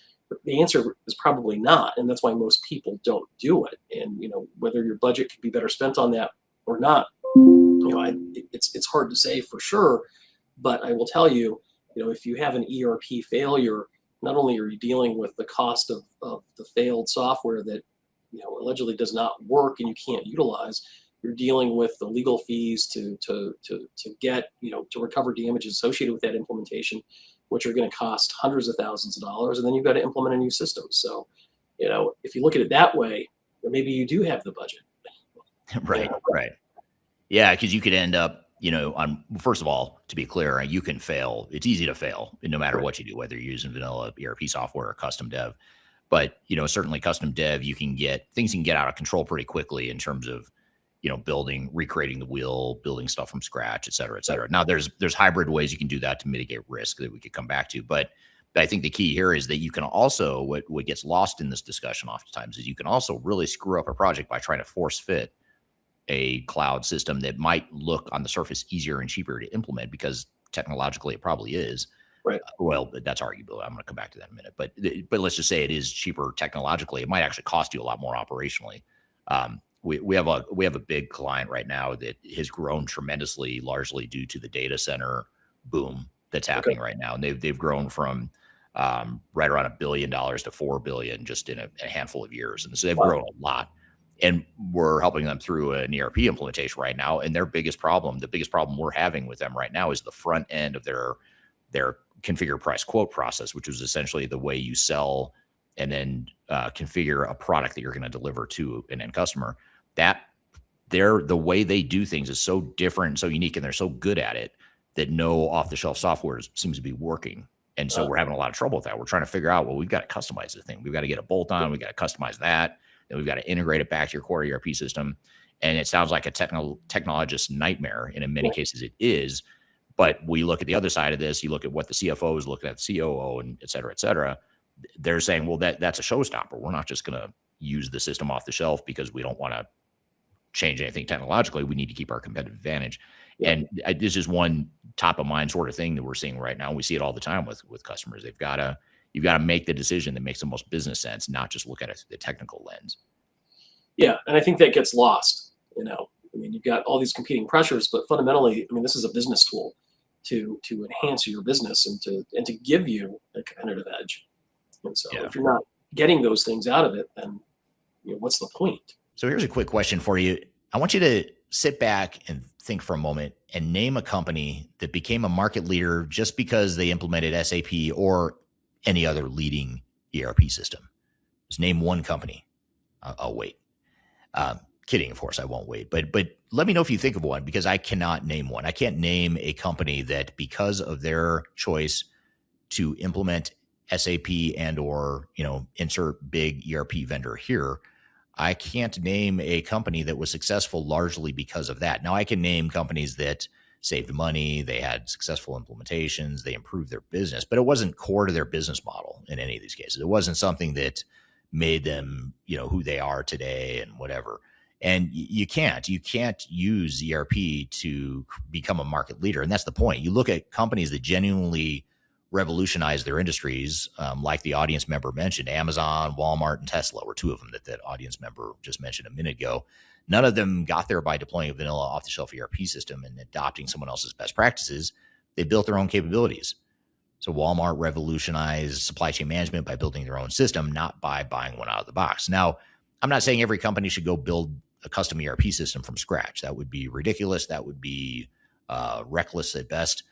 The answer is probably not, and that's why most people don't do it. And whether your budget could be better spent on that or not, it's hard to say for sure. But I will tell you, if you have an ERP failure, not only are you dealing with the cost of the failed software that allegedly does not work and you can't utilize, you're dealing with the legal fees to get to recover damages associated with that implementation, which are going to cost hundreds of thousands of dollars, and then you've got to implement a new system. So, if you look at it that way, maybe you do have the budget. Right. Yeah, because you could end up, first of all, to be clear, you can fail. It's easy to fail no matter what you do, whether you're using vanilla ERP software or custom dev. But, certainly custom dev, things can get out of control pretty quickly in terms of, recreating the wheel, building stuff from scratch, et cetera, et cetera. Now there's hybrid ways you can do that to mitigate risk that we could come back to. But I think the key here is that you can also, what gets lost in this discussion oftentimes is you can also really screw up a project by trying to force fit a cloud system that might look on the surface easier and cheaper to implement, because technologically it probably is. Right. Well, that's arguable. I'm going to come back to that in a minute. But let's just say it is cheaper technologically. It might actually cost you a lot more operationally. We have a big client right now that has grown tremendously, largely due to the data center boom that's happening right now. And they've grown from right around $1 billion to $4 billion just in a handful of years. And so they've grown a lot. And we're helping them through an ERP implementation right now. And the biggest problem we're having with them right now is the front end of their configure, price, quote process, which is essentially the way you sell and then configure a product that you're going to deliver to an end customer. The way they do things is so different, so unique, and they're so good at it that no off-the-shelf software seems to be working. And so we're having a lot of trouble with that. We're trying to figure out, we've got to customize the thing. We've got to get a bolt on. We've got to customize that. Then we've got to integrate it back to your core ERP system. And it sounds like a technologist nightmare. And in many cases it is. But we look at the other side of this. You look at what the CFO is looking at, the COO, and et cetera, et cetera. They're saying, well, that's a showstopper. We're not just going to use the system off the shelf because we don't want to change anything technologically. We need to keep our competitive advantage. And this is one top of mind sort of thing that we're seeing right now. We see it all the time with customers. You've got to make the decision that makes the most business sense, not just look at it through the technical lens. Yeah, and I think that gets lost. You've got all these competing pressures, but fundamentally, this is a business tool to enhance your business and to give you a competitive edge. And so if you're not getting those things out of it, then what's the point? So here's a quick question for you. I want you to sit back and think for a moment and name a company that became a market leader just because they implemented SAP or any other leading ERP system. Just name one company. I'll wait. Kidding, of course, I won't wait. But let me know if you think of one, because I cannot name one. I can't name a company that, because of their choice to implement SAP and or insert big ERP vendor here, I can't name a company that was successful largely because of that. Now, I can name companies that saved money, they had successful implementations, they improved their business, but it wasn't core to their business model in any of these cases. It wasn't something that made them, who they are today and whatever. And you can't use ERP to become a market leader. And that's the point. You look at companies that genuinely revolutionize their industries, like the audience member mentioned. Amazon, Walmart, and Tesla were two of them that audience member just mentioned a minute ago. None of them got there by deploying a vanilla off-the-shelf ERP system and adopting someone else's best practices. They built their own capabilities. So Walmart revolutionized supply chain management by building their own system, not by buying one out of the box. Now, I'm not saying every company should go build a custom ERP system from scratch. That would be ridiculous. That would be reckless at best.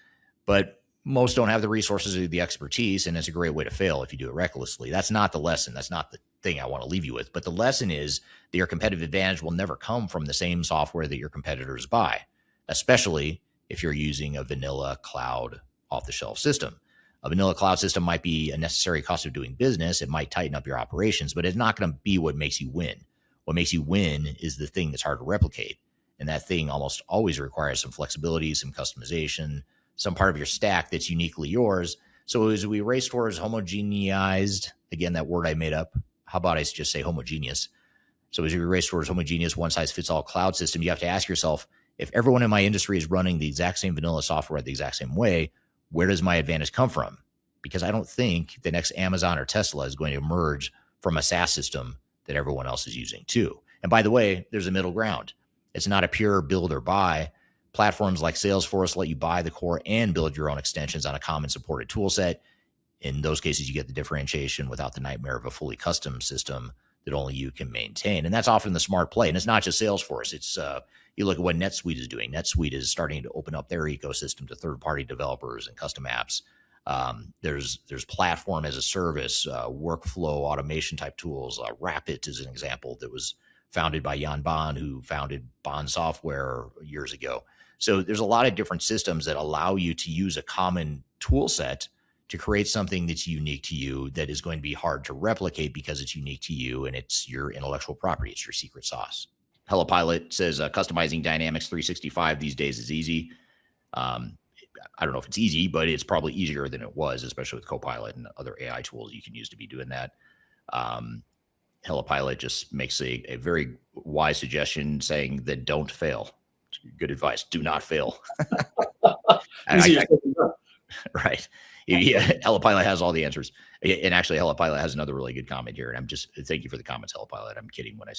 But most don't have the resources or the expertise, and it's a great way to fail if you do it recklessly. That's not the lesson. That's not thing I want to leave you with. But the lesson is that your competitive advantage will never come from the same software that your competitors buy, especially if you're using a vanilla cloud off-the-shelf system. A vanilla cloud system might be a necessary cost of doing business. It might tighten up your operations, but it's not going to be what makes you win. What makes you win is the thing that's hard to replicate. And that thing almost always requires some flexibility, some customization, some part of your stack that's uniquely yours. So as we race towards homogeneized, again, that word I made up, how about I just say homogeneous? So as we race towards homogeneous, one-size-fits-all cloud system, you have to ask yourself, if everyone in my industry is running the exact same vanilla software the exact same way, where does my advantage come from? Because I don't think the next Amazon or Tesla is going to emerge from a SaaS system that everyone else is using too. And by the way, there's a middle ground. It's not a pure build or buy. Platforms like Salesforce let you buy the core and build your own extensions on a common supported tool set. In those cases, you get the differentiation without the nightmare of a fully custom system that only you can maintain. And that's often the smart play. And it's not just Salesforce. It's you look at what NetSuite is doing. NetSuite is starting to open up their ecosystem to third-party developers and custom apps. There's platform as a service, workflow automation type tools. Rapid is an example that was founded by Jan Bond, who founded Bond Software years ago. So there's a lot of different systems that allow you to use a common tool set to create something that's unique to you, that is going to be hard to replicate because it's unique to you and it's your intellectual property. It's your secret sauce. HelloPilot says customizing Dynamics 365 these days is easy. I don't know if it's easy, but it's probably easier than it was, especially with Copilot and other AI tools you can use to be doing that. HelloPilot just makes a very wise suggestion saying that don't fail. Good advice. Do not fail. Right. Yeah, HelloPilot has all the answers. And actually, HelloPilot has another really good comment here. And I'm just, thank you for the comments, HelloPilot. I'm kidding when I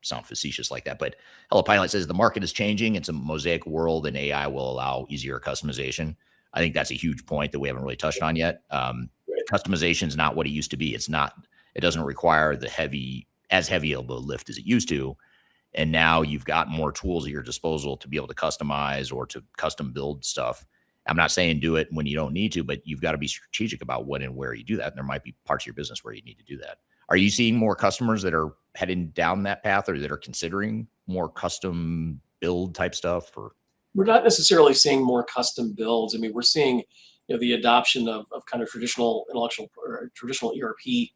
sound facetious like that. But HelloPilot says the market is changing. It's a mosaic world and AI will allow easier customization. I think that's a huge point that we haven't really touched on yet. Customization is not what it used to be. It doesn't require as heavy of a lift as it used to. And now you've got more tools at your disposal to be able to customize or to custom build stuff. I'm not saying do it when you don't need to, but you've got to be strategic about when and where you do that. And there might be parts of your business where you need to do that. Are you seeing more customers that are heading down that path or that are considering more custom build type stuff? Or we're not necessarily seeing more custom builds. I mean, we're seeing the adoption of kind of traditional ERP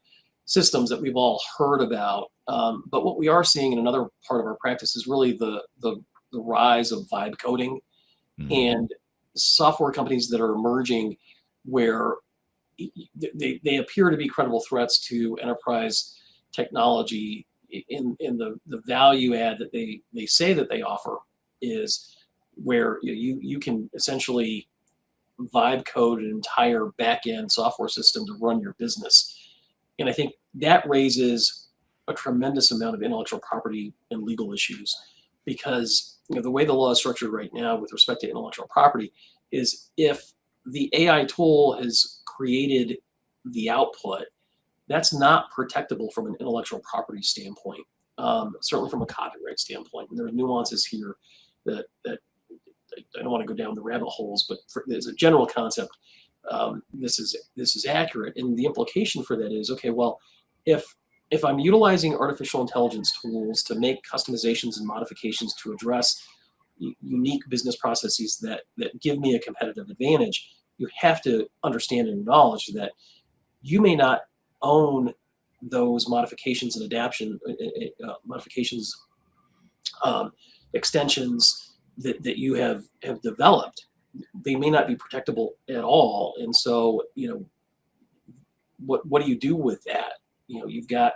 systems that we've all heard about. But what we are seeing in another part of our practice is really the rise of vibe coding and software companies that are emerging where they appear to be credible threats to enterprise technology in the value add that they say that they offer is where you can essentially vibe code an entire back-end software system to run your business. And I think that raises a tremendous amount of intellectual property and legal issues because the way the law is structured right now with respect to intellectual property is if the AI tool has created the output, that's not protectable from an intellectual property standpoint, certainly from a copyright standpoint. And there are nuances here that I don't want to go down the rabbit holes, but as a general concept, this is accurate. And the implication for that is, okay, well, if I'm utilizing artificial intelligence tools to make customizations and modifications to address unique business processes that give me a competitive advantage, you have to understand and acknowledge that you may not own those modifications and extensions that you have developed. They may not be protectable at all. And so, what do you do with that? You've got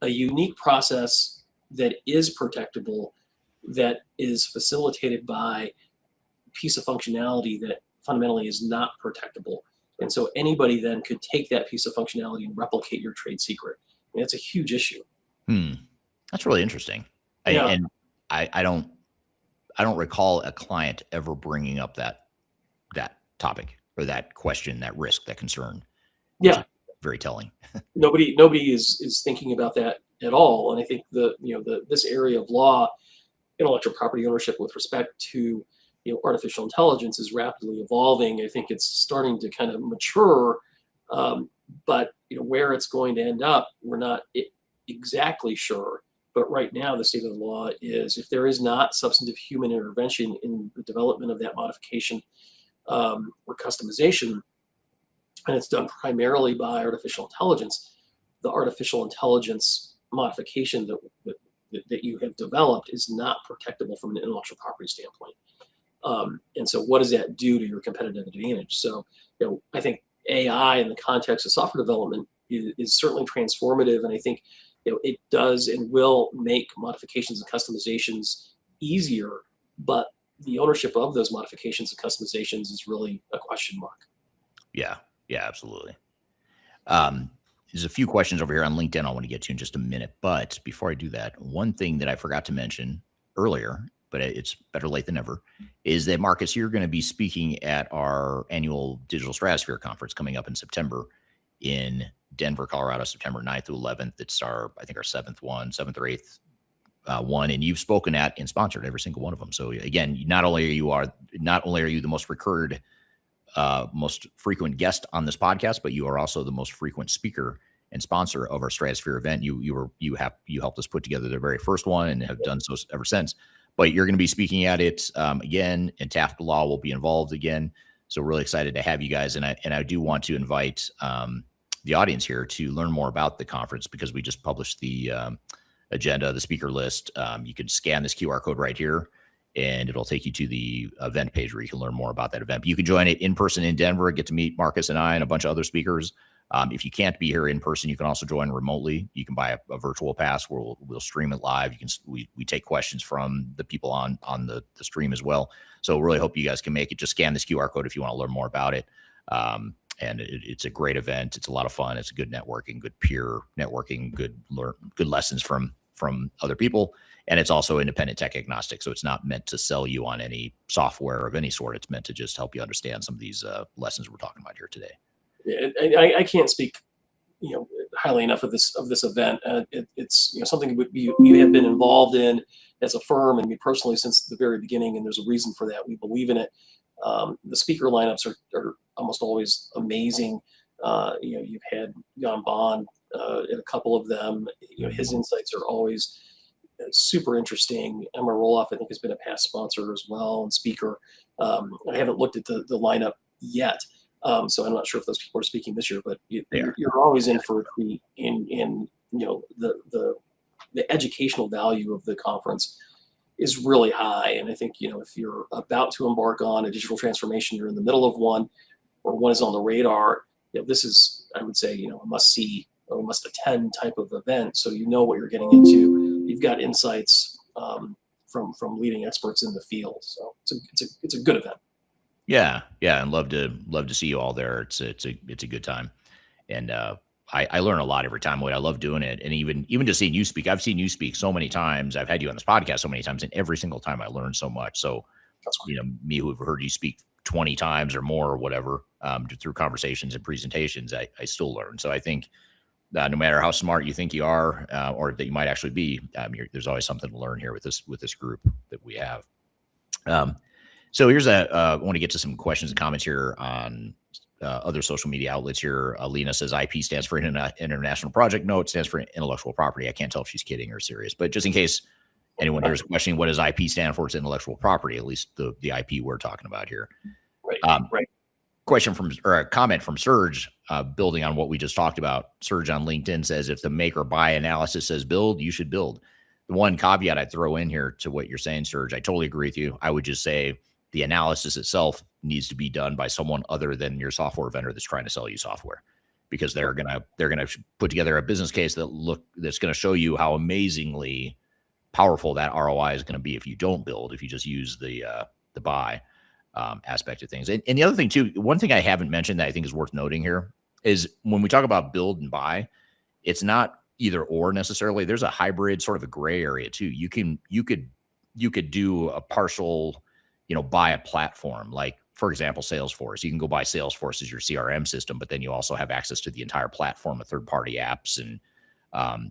a unique process that is protectable, that is facilitated by a piece of functionality that fundamentally is not protectable. And so anybody then could take that piece of functionality and replicate your trade secret. And it's a huge issue. That's really interesting. Yeah. I don't recall a client ever bringing up that topic or that question, that risk, that concern. Yeah. Very telling. Nobody is thinking about that at all. And I think this area of law, intellectual property ownership with respect to artificial intelligence is rapidly evolving. I think it's starting to kind of mature But where it's going to end up, we're not exactly sure. But right now, the state of the law is if there is not substantive human intervention in the development of that modification or customization, and it's done primarily by artificial intelligence, the artificial intelligence modification that you have developed is not protectable from an intellectual property standpoint. And so what does that do to your competitive advantage? So, I think AI in the context of software development is certainly transformative. And I think, it does and will make modifications and customizations easier, but the ownership of those modifications and customizations is really a question mark. Yeah, absolutely. There's a few questions over here on LinkedIn I want to get to in just a minute. But before I do that, one thing that I forgot to mention earlier, but it's better late than never, is that, Marcus, you're going to be speaking at our annual Digital Stratosphere Conference coming up in September in Denver, Colorado, September 9th to 11th. It's our seventh or eighth one, and you've spoken at and sponsored every single one of them. So again, not only are you the most recurred, most frequent guest on this podcast, but you are also the most frequent speaker and sponsor of our Stratosphere event. You helped us put together the very first one and have done so ever since. But you're going to be speaking at it again, and Taft Law will be involved again. So really excited to have you guys, and I do want to invite the audience here to learn more about the conference, because we just published the agenda, the speaker list. You can scan this QR code right here, and it'll take you to the event page where you can learn more about that event. But you can join it in person in Denver, get to meet Marcus and I and a bunch of other speakers. If you can't be here in person, you can also join remotely. You can buy a virtual pass where we'll stream it live. We take questions from the people on the stream as well. So really hope you guys can make it. Just scan this QR code if you want to learn more about it. And it's a great event. It's a lot of fun. It's good networking, good peer networking, good lessons from other people. And it's also independent tech agnostic. So it's not meant to sell you on any software of any sort. It's meant to just help you understand some of these lessons we're talking about here today. Yeah, I can't speak, highly enough of this event. It's something we have been involved in as a firm, and me personally since the very beginning. And there's a reason for that. We believe in it. The speaker lineups are almost always amazing. You've had Jan Bond at a couple of them. His insights are always super interesting. Emma Roloff, I think, has been a past sponsor as well and speaker. I haven't looked at the lineup yet. So I'm not sure if those people are speaking this year, but you're always in for a treat in the educational value of the conference is really high. And I think, if you're about to embark on a digital transformation, you're in the middle of one, or one is on the radar, this is, I would say, a must see or must attend type of event. So what you're getting into. You've got insights from leading experts in the field. So it's a good event. Yeah, and love to see you all there. It's a good time, and I learn a lot every time. I love doing it, and even just seeing you speak. I've seen you speak so many times. I've had you on this podcast so many times, and every single time I learn so much. So, me who've heard you speak 20 times or more or whatever through conversations and presentations, I still learn. So I think no matter how smart you think you are, or that you might actually be, there's always something to learn here with this group that we have. So here's I want to get to some questions and comments here on other social media outlets here. Lena says IP stands for International Project. No, it stands for intellectual property. I can't tell if she's kidding or serious, but just in case anyone here is questioning what does IP stand for, it's intellectual property, at least the IP we're talking about here. Right. Question or a comment from Serge, building on what we just talked about. Serge on LinkedIn says, if the make or buy analysis says build, you should build. The one caveat I'd throw in here to what you're saying, Serge, I totally agree with you. I would just say the analysis itself needs to be done by someone other than your software vendor that's trying to sell you software, because they're gonna put together a business case that's going to show you how amazingly powerful that ROI is going to be if you don't build, if you just use the buy aspect of things. And the other thing too, one thing I haven't mentioned that I think is worth noting here is when we talk about build and buy, it's not either or necessarily. There's a hybrid, sort of a gray area too. You could do a partial, buy a platform, like for example, Salesforce. You can go buy Salesforce as your CRM system, but then you also have access to the entire platform of third-party apps and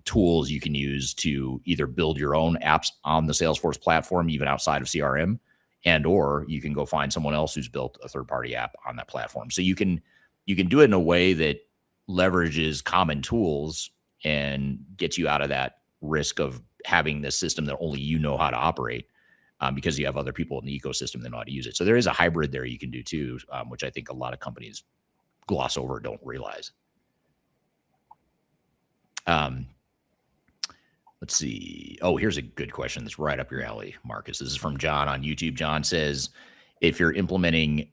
tools you can use to either build your own apps on the Salesforce platform, even outside of CRM, and or you can go find someone else who's built a third-party app on that platform. So you can do it in a way that leverages common tools and gets you out of that risk of having this system that only you know how to operate, because you have other people in the ecosystem that know how to use it. So there is a hybrid there you can do too, which I think a lot of companies gloss over, don't realize. Let's see. Oh, here's a good question that's right up your alley, Marcus. This is from John on YouTube. John says, if you're implementing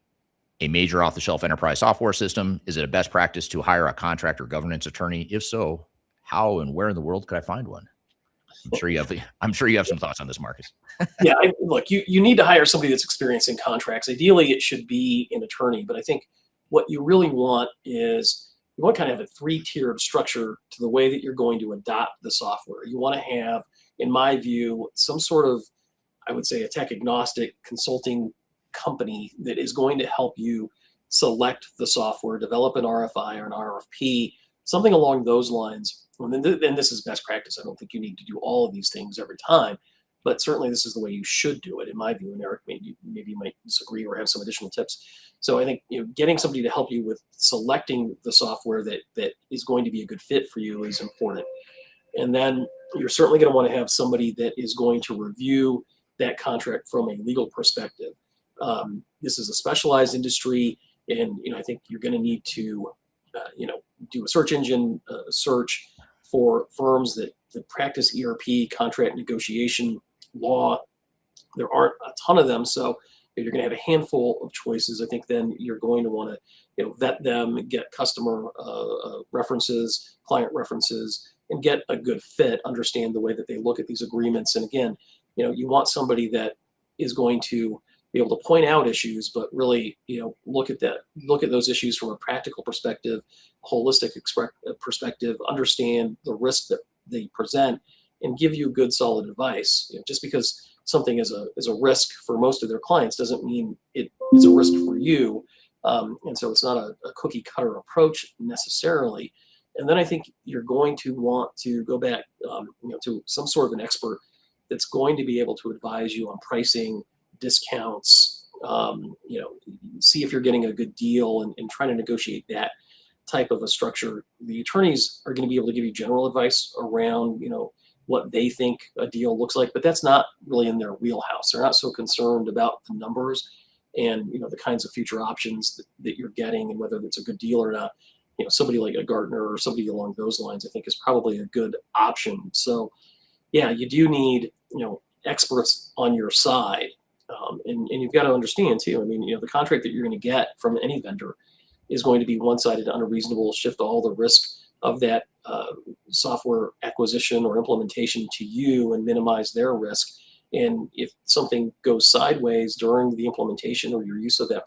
a major off-the-shelf enterprise software system, is it a best practice to hire a contract or governance attorney? If so, how and where in the world could I find one? I'm sure you have some thoughts on this, Marcus. Yeah, look, you need to hire somebody that's experienced in contracts. Ideally, it should be an attorney, but I think what you really want is you want to kind of have a three-tiered structure to the way that you're going to adopt the software. You want to have, in my view, some sort of, I would say, a tech agnostic consulting company that is going to help you select the software, develop an RFI or an RFP, something along those lines. And this is best practice. I don't think you need to do all of these things every time, but certainly this is the way you should do it, in my view. And Eric, maybe you might disagree or have some additional tips. So I think getting somebody to help you with selecting the software that is going to be a good fit for you is important. And then you're certainly going to want to have somebody that is going to review that contract from a legal perspective. This is a specialized industry, and I think you're going to need to do a search engine search for firms that practice ERP, contract negotiation, law. There aren't a ton of them, so if you're going to have a handful of choices, I think then you're going to want to vet them, get customer references, client references, and get a good fit, understand the way that they look at these agreements. And again, you want somebody that is going to be able to point out issues, but really, look at those issues from a practical perspective, holistic perspective, understand the risk that they present, and give you good, solid advice. Just because something is a risk for most of their clients doesn't mean it is a risk for you. And so it's not a cookie cutter approach necessarily. And then I think you're going to want to go back, to some sort of an expert that's going to be able to advise you on pricing, discounts, see if you're getting a good deal and trying to negotiate that type of a structure. The attorneys are going to be able to give you general advice around, what they think a deal looks like, but that's not really in their wheelhouse. They're not so concerned about the numbers and, the kinds of future options that you're getting and whether it's a good deal or not. Somebody like a Gartner or somebody along those lines, I think is probably a good option. So yeah, you do need, experts on your side. And you've got to understand too, the contract that you're going to get from any vendor is going to be one-sided, unreasonable, shift all the risk of that software acquisition or implementation to you and minimize their risk. And if something goes sideways during the implementation or your use of that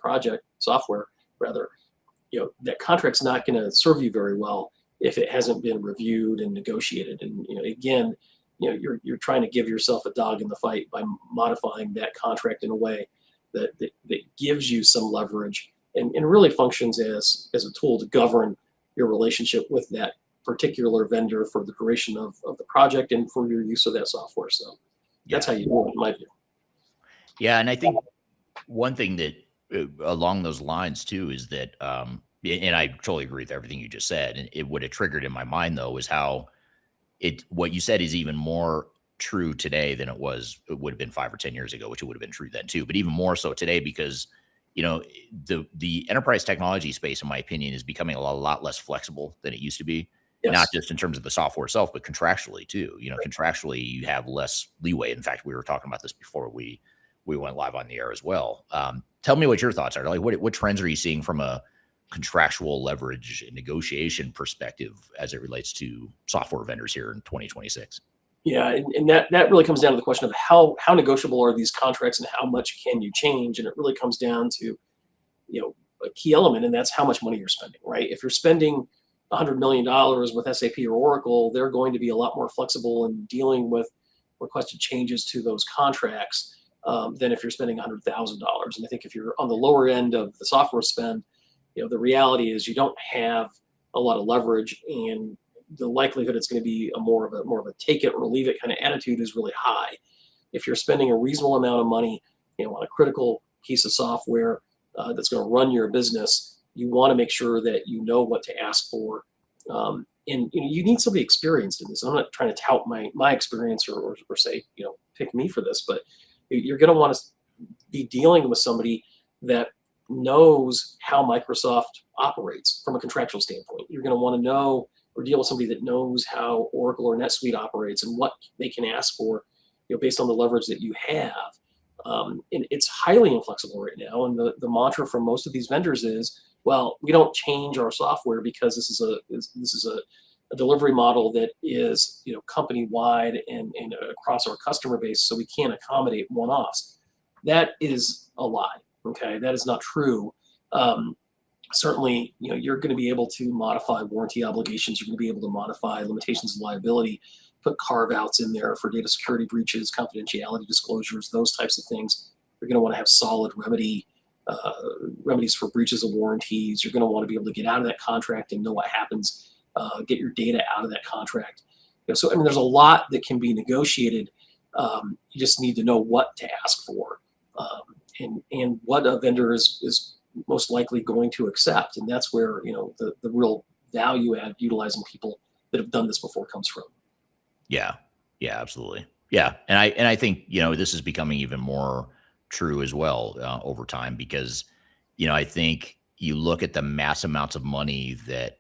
software, that contract's not going to serve you very well if it hasn't been reviewed and negotiated. And again, you're trying to give yourself a dog in the fight by modifying that contract in a way that gives you some leverage and really functions as a tool to govern your relationship with that particular vendor for the duration of the project and for your use of that software. So that's how you do it, in my view. Yeah, and I think one thing that along those lines too is that, and I totally agree with everything you just said, and what it triggered in my mind though was how what you said is even more true today than it would have been 5 or 10 years ago, which it would have been true then too, but even more so today because the enterprise technology space, in my opinion, is becoming a lot less flexible than it used to be. Yes. Not just in terms of the software itself, but contractually too. Right. Contractually, you have less leeway. In fact, we were talking about this before we went live on the air as well. Tell me what your thoughts are. Like, what trends are you seeing from a contractual leverage and negotiation perspective as it relates to software vendors here in 2026? Yeah, and that really comes down to the question of how negotiable are these contracts and how much can you change? And it really comes down to, a key element, and that's how much money you're spending, right? If you're spending $100 million with SAP or Oracle, they're going to be a lot more flexible in dealing with requested changes to those contracts than if you're spending $100,000. And I think if you're on the lower end of the software spend, the reality is you don't have a lot of leverage, and the likelihood it's going to be more of a take it or leave it kind of attitude is really high. If you're spending a reasonable amount of money, on a critical piece of software that's going to run your business, you want to make sure that you know what to ask for And you need somebody experienced in this. I'm not trying to tout my experience or say, pick me for this, but you're going to want to be dealing with somebody that knows how Microsoft operates from a contractual standpoint. You're going to want to know or deal with somebody that knows how Oracle or NetSuite operates and what they can ask for, based on the leverage that you have. And it's highly inflexible right now. And the mantra from most of these vendors is, well, we don't change our software because this is a delivery model that is company wide and across our customer base, so we can't accommodate one-offs. That is a lie. Okay, that is not true. Certainly, you're going to be able to modify warranty obligations. You're going to be able to modify limitations of liability, put carve-outs in there for data security breaches, confidentiality disclosures, those types of things. You're going to want to have solid remedies for breaches of warranties. You're going to want to be able to get out of that contract and know what happens, get your data out of that contract. So, there's a lot that can be negotiated. You just need to know what to ask for and what a vendor is most likely going to accept. And that's where, the real value add utilizing people that have done this before comes from. Yeah. Yeah, absolutely. Yeah. And I think, this is becoming even more true as well over time because, I think you look at the mass amounts of money that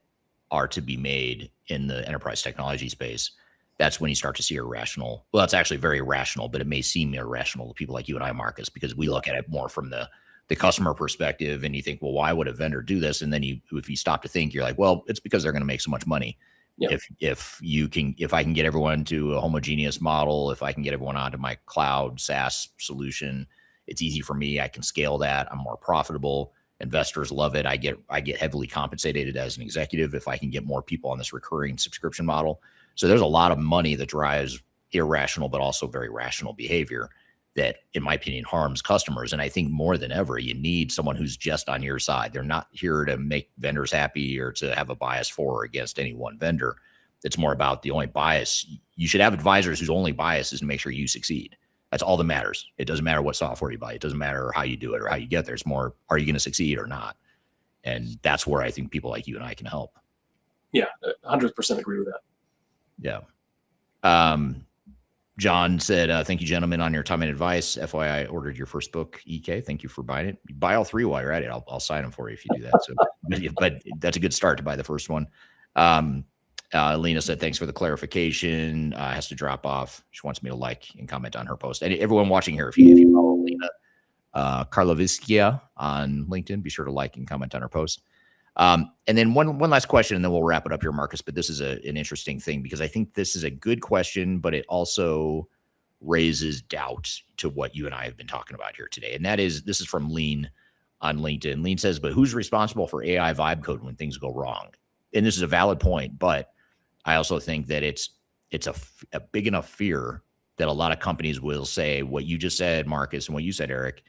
are to be made in the enterprise technology space. That's when you start to see irrational. Well, it's actually very rational, but it may seem irrational to people like you and I, Marcus, because we look at it more from the customer perspective and you think, well, why would a vendor do this? And then if you stop to think, you're like, well, it's because they're going to make so much money. Yeah. If I can get everyone to a homogeneous model, if I can get everyone onto my cloud SaaS solution, it's easy for me. I can scale that. I'm more profitable. Investors love it. I get heavily compensated as an executive if I can get more people on this recurring subscription model. So there's a lot of money that drives irrational, but also very rational behavior that, in my opinion, harms customers. And I think more than ever, you need someone who's just on your side. They're not here to make vendors happy or to have a bias for or against any one vendor. It's more about the only bias. You should have advisors whose only bias is to make sure you succeed. That's all that matters. It doesn't matter what software you buy. It doesn't matter how you do it or how you get there. It's more, are you going to succeed or not? And that's where I think people like you and I can help. Yeah, 100% agree with that. Yeah. John said, thank you, gentlemen, on your time and advice. FYI, I ordered your first book, EK. Thank you for buying it. Buy all three while you're at it. I'll sign them for you if you do that. So, but that's a good start to buy the first one. Lena said, thanks for the clarification. Has to drop off. She wants me to like and comment on her post. And everyone watching here, if you follow Lena Karloviskia on LinkedIn, be sure to like and comment on her post. And then one last question, and then we'll wrap it up here, Marcus. But this is an interesting thing because I think this is a good question, but it also raises doubt to what you and I have been talking about here today. And this is from Lean on LinkedIn. Lean says, but who's responsible for AI vibe code when things go wrong? And this is a valid point, but I also think that it's a big enough fear that a lot of companies will say what you just said, Marcus, and what you said, Eric,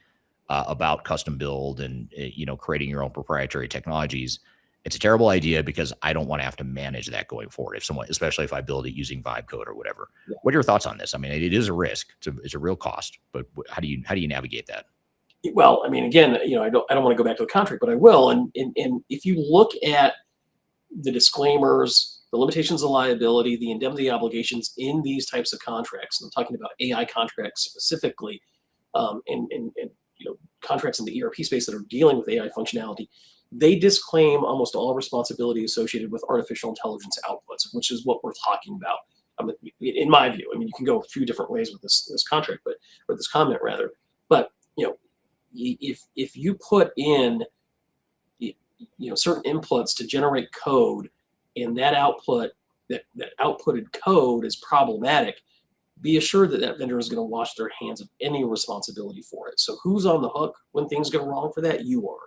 about custom build and, creating your own proprietary technologies. It's a terrible idea because I don't want to have to manage that going forward. Especially if I build it using vibe code or whatever. Yeah. What are your thoughts on this? I mean, it is a risk. It's a real cost, but how do you navigate that? Well, I mean, again, I don't want to go back to the contract, but I will. And if you look at the disclaimers, the limitations of liability, the indemnity obligations in these types of contracts, and I'm talking about AI contracts specifically, and contracts in the ERP space that are dealing with AI functionality, they disclaim almost all responsibility associated with artificial intelligence outputs, which is what we're talking about. In my view, I mean, you can go a few different ways with this contract, or this comment rather. But if you put in certain inputs to generate code, and that outputted code is problematic, be assured that vendor is going to wash their hands of any responsibility for it. So who's on the hook when things go wrong for that? You are.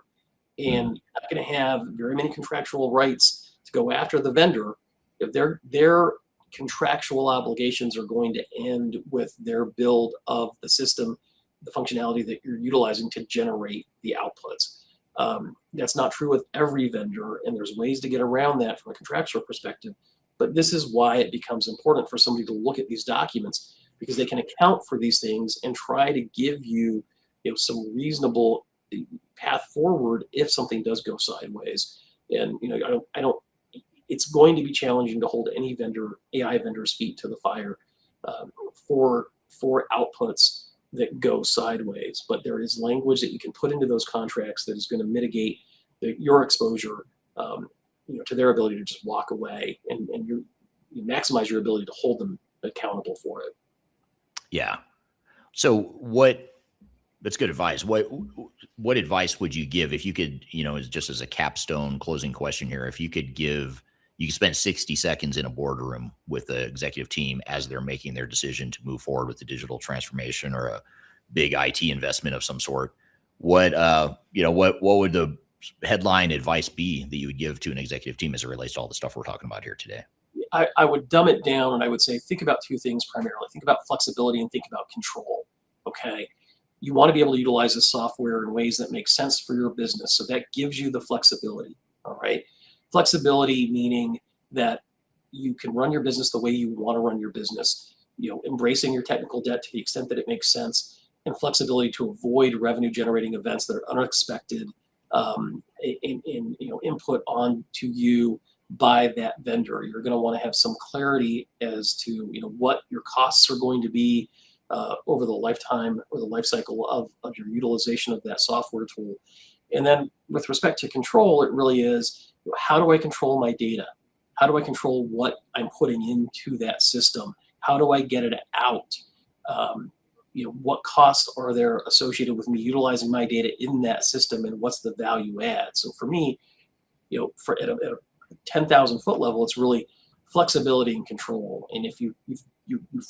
And you're not going to have very many contractual rights to go after the vendor if their contractual obligations are going to end with their build of the system, the functionality that you're utilizing to generate the outputs. That's not true with every vendor, and there's ways to get around that from a contractual perspective. But this is why it becomes important for somebody to look at these documents, because they can account for these things and try to give you, some reasonable path forward if something does go sideways. And it's going to be challenging to hold any AI vendor's feet to the fire for outputs that go sideways. But there is language that you can put into those contracts that is going to mitigate your exposure, to their ability to just walk away, and you maximize your ability to hold them accountable for it. Yeah. So that's good advice. What advice would you give if you could, just as a capstone closing question here, if you could spend 60 seconds in a boardroom with the executive team as they're making their decision to move forward with the digital transformation or a big IT investment of some sort, what would the headline advice be that you would give to an executive team as it relates to all the stuff we're talking about here today? I would dumb it down, and I would say, think about two things primarily. Think about flexibility and think about control. Okay. You want to be able to utilize the software in ways that make sense for your business. So that gives you the flexibility. All right. Flexibility meaning that you can run your business the way you want to run your business, embracing your technical debt to the extent that it makes sense, and flexibility to avoid revenue generating events that are unexpected input on to you by that vendor. You're going to want to have some clarity as to what your costs are going to be over the lifetime or the life cycle of your utilization of that software tool. And then with respect to control, it really is, how do I control my data? How do I control what I'm putting into that system? How do I get it out? What costs are there associated with me utilizing my data in that system, and what's the value add? So for me, at a 10,000 foot level, it's really flexibility and control. And if you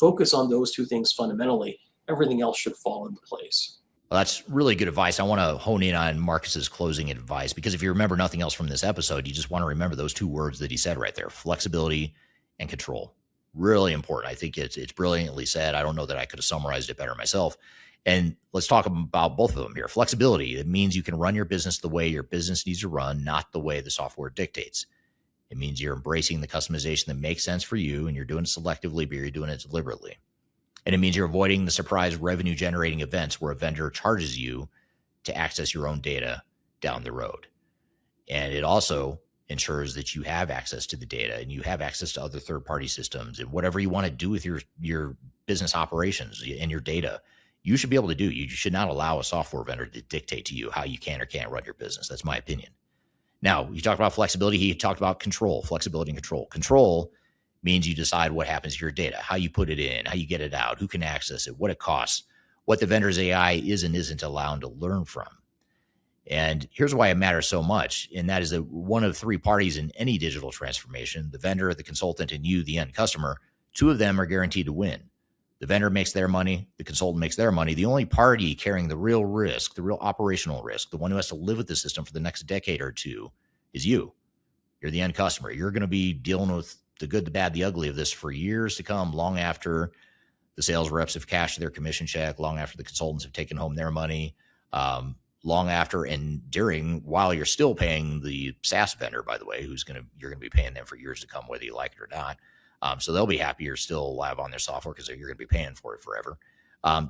focus on those two things fundamentally, everything else should fall into place. Well, that's really good advice. I want to hone in on Marcus's closing advice, because if you remember nothing else from this episode, you just want to remember those two words that he said right there: flexibility and control. Really important. I think it's brilliantly said. I don't know that I could have summarized it better myself. And let's talk about both of them here. Flexibility, it means you can run your business the way your business needs to run, not the way the software dictates. It means you're embracing the customization that makes sense for you, and you're doing it selectively, but you're doing it deliberately. And it means you're avoiding the surprise revenue generating events where a vendor charges you to access your own data down the road. And it also ensures that you have access to the data and you have access to other third-party systems, and whatever you want to do with your business operations and your data, you should be able to do. You should not allow a software vendor to dictate to you how you can or can't run your business. That's my opinion. Now, you talked about flexibility. He talked about control, flexibility and control. Control means you decide what happens to your data, how you put it in, how you get it out, who can access it, what it costs, what the vendor's AI is and isn't allowed to learn from. And here's why it matters so much, and that is that one of three parties in any digital transformation, the vendor, the consultant, and you, the end customer, two of them are guaranteed to win. The vendor makes their money, the consultant makes their money. The only party carrying the real risk, the real operational risk, the one who has to live with the system for the next decade or two, is you. You're the end customer. You're going to be dealing with the good, the bad, the ugly of this for years to come, long after the sales reps have cashed their commission check, long after the consultants have taken home their money, long after and while you're still paying the SaaS vendor, by the way, you're going to be paying them for years to come, whether you like it or not. So they'll be happy you're still alive on their software because you're going to be paying for it forever.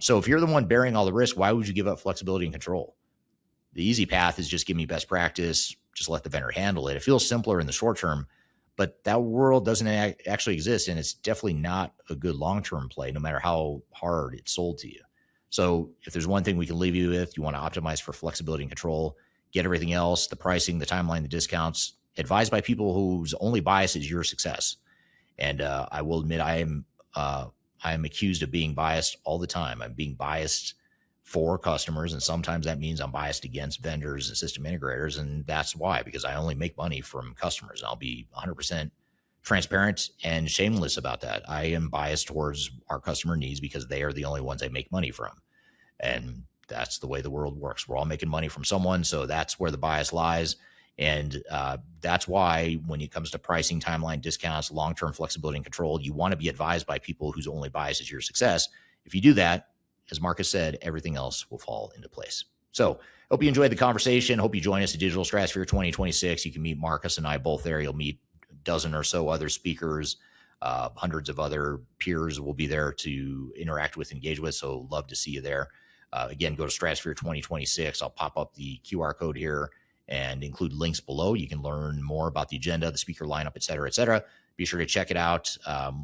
So if you're the one bearing all the risk, why would you give up flexibility and control? The easy path is just give me best practice, just let the vendor handle it. It feels simpler in the short term, but that world doesn't actually exist, and it's definitely not a good long-term play, no matter how hard it's sold to you. So if there's one thing we can leave you with, you want to optimize for flexibility and control, get everything else, the pricing, the timeline, the discounts, advised by people whose only bias is your success. And I will admit I am accused of being biased all the time. I'm being biased for customers, and sometimes that means I'm biased against vendors and system integrators, and that's why, because I only make money from customers. I'll be 100% transparent and shameless about that. I am biased towards our customer needs because they are the only ones I make money from, and that's the way the world works. We're all making money from someone, so that's where the bias lies. And that's why when it comes to pricing, timeline, discounts, long-term flexibility and control, you want to be advised by people whose only bias is your success. If you do that, as Marcus said, everything else will fall into place. So hope you enjoyed the conversation. Hope you join us at Digital Stratosphere 2026. You can meet Marcus and I both there. You'll meet a dozen or so other speakers. Hundreds of other peers will be there to interact with, engage with. So love to see you there. Again, go to Stratosphere 2026. I'll pop up the QR code here and include links below. You can learn more about the agenda, the speaker lineup, et cetera, et cetera. Be sure to check it out.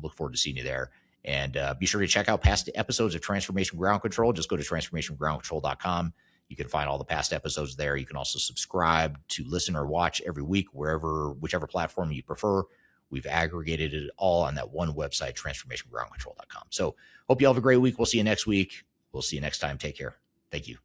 Look forward to seeing you there. And be sure to check out past episodes of Transformation Ground Control. Just go to transformationgroundcontrol.com. You can find all the past episodes there. You can also subscribe to listen or watch every week, whichever platform you prefer. We've aggregated it all on that one website, transformationgroundcontrol.com. So hope you all have a great week. We'll see you next week. We'll see you next time. Take care. Thank you.